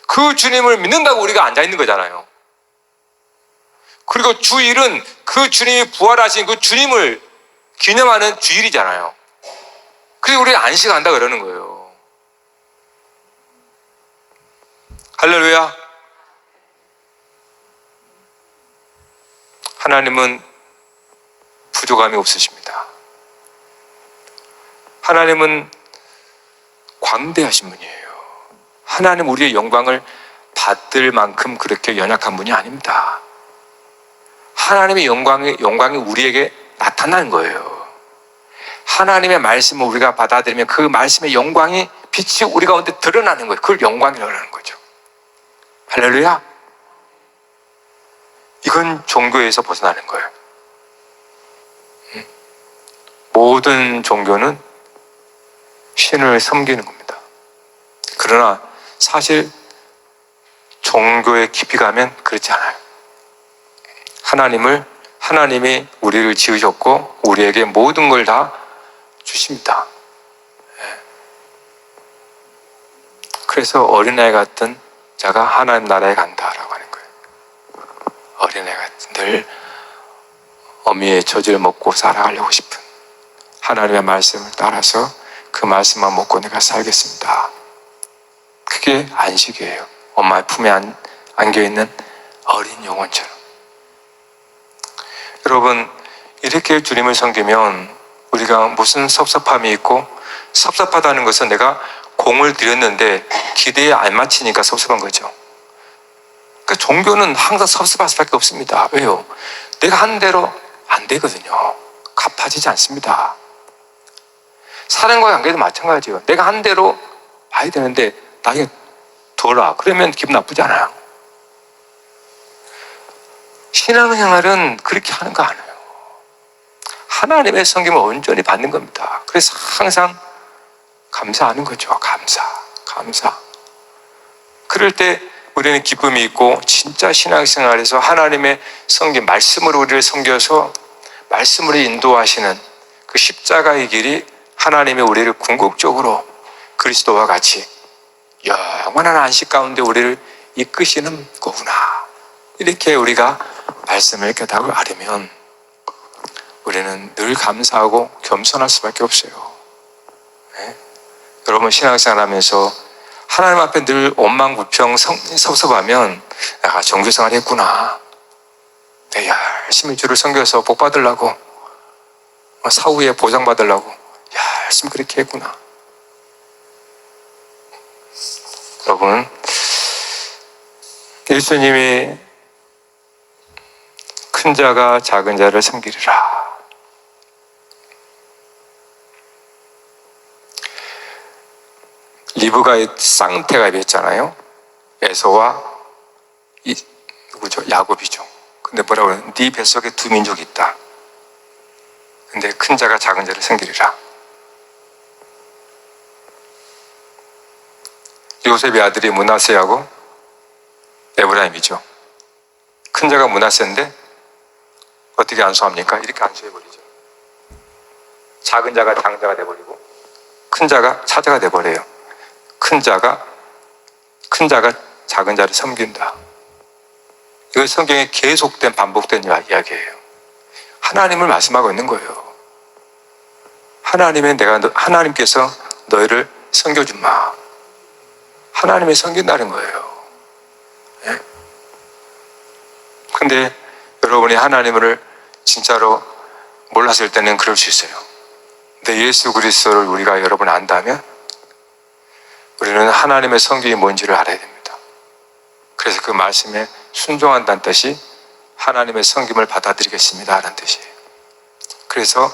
그 주님을 믿는다고 우리가 앉아있는 거잖아요. 그리고 주일은 그 주님이 부활하신 그 주님을 기념하는 주일이잖아요. 그래서 우리 안식한다 그러는 거예요. 할렐루야. 하나님은 부족함이 없으십니다. 하나님은 광대하신 분이에요. 하나님 우리의 영광을 받을 만큼 그렇게 연약한 분이 아닙니다. 하나님의 영광이 우리에게 나타나는 거예요. 하나님의 말씀을 우리가 받아들이면 그 말씀의 영광이 빛이 우리 가운데 드러나는 거예요. 그걸 영광이라고 하는 거죠. 할렐루야. 이건 종교에서 벗어나는 거예요. 모든 종교는 신을 섬기는 겁니다. 그러나 사실 종교에 깊이 가면 그렇지 않아요. 하나님이 우리를 지으셨고 우리에게 모든 걸 다 주십니다. 그래서 어린아이 같은 자가 하나님 나라에 간다라고 하는 거예요. 어린아이 같은 늘 어미의 젖을 먹고 살아가려고 싶은 하나님의 말씀을 따라서 그 말씀만 먹고 내가 살겠습니다. 그게 안식이에요. 엄마의 품에 안겨있는 어린 영혼처럼. 여러분, 이렇게 주님을 섬기면 우리가 무슨 섭섭함이 있고, 섭섭하다는 것은 내가 공을 들였는데 기대에 안 맞히니까 섭섭한 거죠. 그러니까 종교는 항상 섭섭할 수밖에 없습니다. 왜요? 내가 한 대로 안 되거든요. 갚아지지 않습니다. 사랑과의 관계도 마찬가지예요. 내가 한 대로 봐야 되는데 나에게 덜 와. 그러면 기분 나쁘잖아요. 신앙생활은 그렇게 하는 거 아니에요. 하나님의 섬김을 온전히 받는 겁니다. 그래서 항상 감사하는 거죠. 감사. 그럴 때 우리는 기쁨이 있고 진짜 신앙생활에서 하나님의 섬김, 말씀으로 우리를 섬겨서 말씀으로 인도하시는 그 십자가의 길이 하나님이 우리를 궁극적으로 그리스도와 같이 영원한 안식 가운데 우리를 이끄시는 거구나. 이렇게 우리가 말씀을 깨닫고 알으면 우리는 늘 감사하고 겸손할 수밖에 없어요. 네? 여러분 신앙생활 하면서 하나님 앞에 늘 원망불평 섭섭하면 내가 종교생활 했구나. 내가 열심히 주를 섬겨서 복 받으려고 사후에 보상받으려고 열심히 그렇게 했구나. 여러분 예수님이 큰 자가 작은 자를 섬기리라. 리브가의 쌍태가 있잖아요. 에서와 누구죠? 야곱이죠. 근데 뭐라고 그래요? 네 뱃속에 두 민족이 있다. 근데 큰 자가 작은 자를 섬기리라. 요셉의 아들이 므낫세하고 에브라임이죠. 큰 자가 므낫세인데 어떻게 안수합니까? 이렇게 안수해버리죠. 작은 자가 장자가 돼버리고 큰 자가 차자가 돼버려요. 큰 자가 작은 자를 섬긴다. 이거 성경에 계속된 반복된 이야기예요. 하나님을 말씀하고 있는 거예요. 하나님께서 너희를 섬겨주마. 하나님이 섬긴다는 거예요. 네? 근데 여러분이 하나님을 진짜로 몰랐을 때는 그럴 수 있어요. 근데 예수 그리스도를 우리가 여러분 안다면 우리는 하나님의 성경이 뭔지를 알아야 됩니다. 그래서 그 말씀에 순종한다는 뜻이 하나님의 성김을 받아들이겠습니다 라는 뜻이에요. 그래서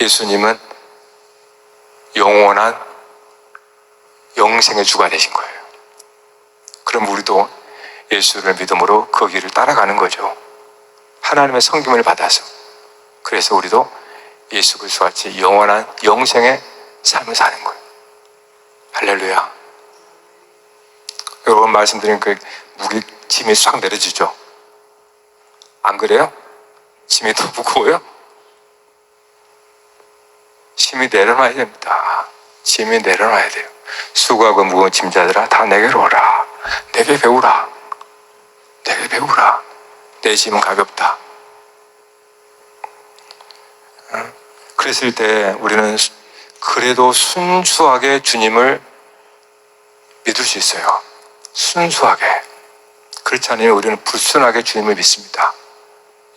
예수님은 영생의 주가 되신 거예요. 그럼 우리도 예수를 믿음으로 그 길을 따라가는 거죠. 하나님의 성김을 받아서. 그래서 우리도 예수 그리스도 같이 영원한 영생의 삶을 사는 거예요. 할렐루야. 여러분 말씀드린 그 무기 짐이 싹 내려지죠. 안 그래요? 짐이 더 무거워요? 짐이 내려놔야 됩니다. 짐이 내려놔야 돼요. 수고하고 무거운 짐자들아 다 내게로 오라. 내게 배우라. 내게 배우라. 내 짐은 가볍다. 그랬을 때 우리는 그래도 순수하게 주님을 믿을 수 있어요. 순수하게. 그렇지 않으면 우리는 불순하게 주님을 믿습니다.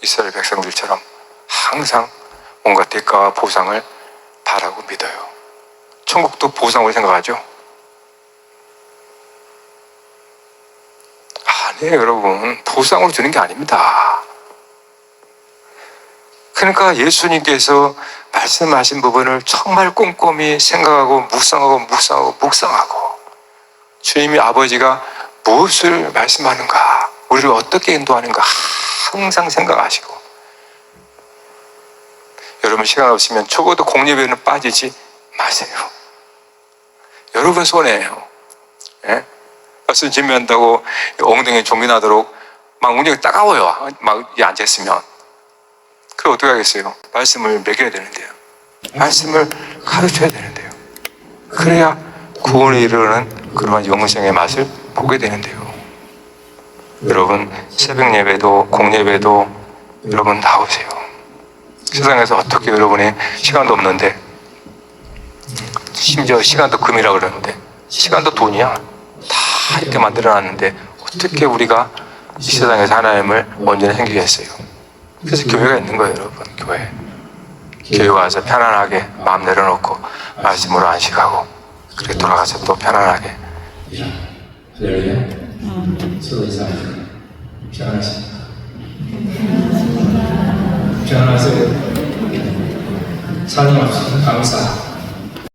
이스라엘 백성들처럼 항상 뭔가 대가와 보상을 바라고 믿어요. 천국도 보상으로 생각하죠? 아니에요, 여러분. 보상으로 주는 게 아닙니다. 그러니까 예수님께서 말씀하신 부분을 정말 꼼꼼히 생각하고 묵상하고 주님이 아버지가 무엇을 말씀하는가, 우리를 어떻게 인도하는가 항상 생각하시고, 여러분 시간 없으면 적어도 공예배는 빠지지 마세요. 여러분 손해예요. 예? 말씀 준비한다고 엉덩이에 종이 나도록 막 엉덩이 따가워요. 막 앉아있으면. 그럼 어떻게 하겠어요? 말씀을 먹여야 되는데요. 말씀을 가르쳐야 되는데요. 그래야 구원에 이르는 그러한 영생의 맛을 보게 되는데요. 여러분 새벽 예배도 공예배도 여러분 나오세요. 세상에서 어떻게 여러분의 시간도 없는데, 심지어 시간도 금이라고 그러는데 시간도 돈이야. 다 이렇게 만들어놨는데 어떻게 우리가 이 세상에서 하나님을 온전히 섬기겠어요? 그래서 교회가 있는 거예요, 여러분. 교회 와서 편안하게 마음 내려놓고 말씀으로 안식하고, 그렇게 돌아가서 또 편안하게. 할렐루야. 서로 인사하세요. 편안하십니까? 편안하세요. 사랑합시다. 감사.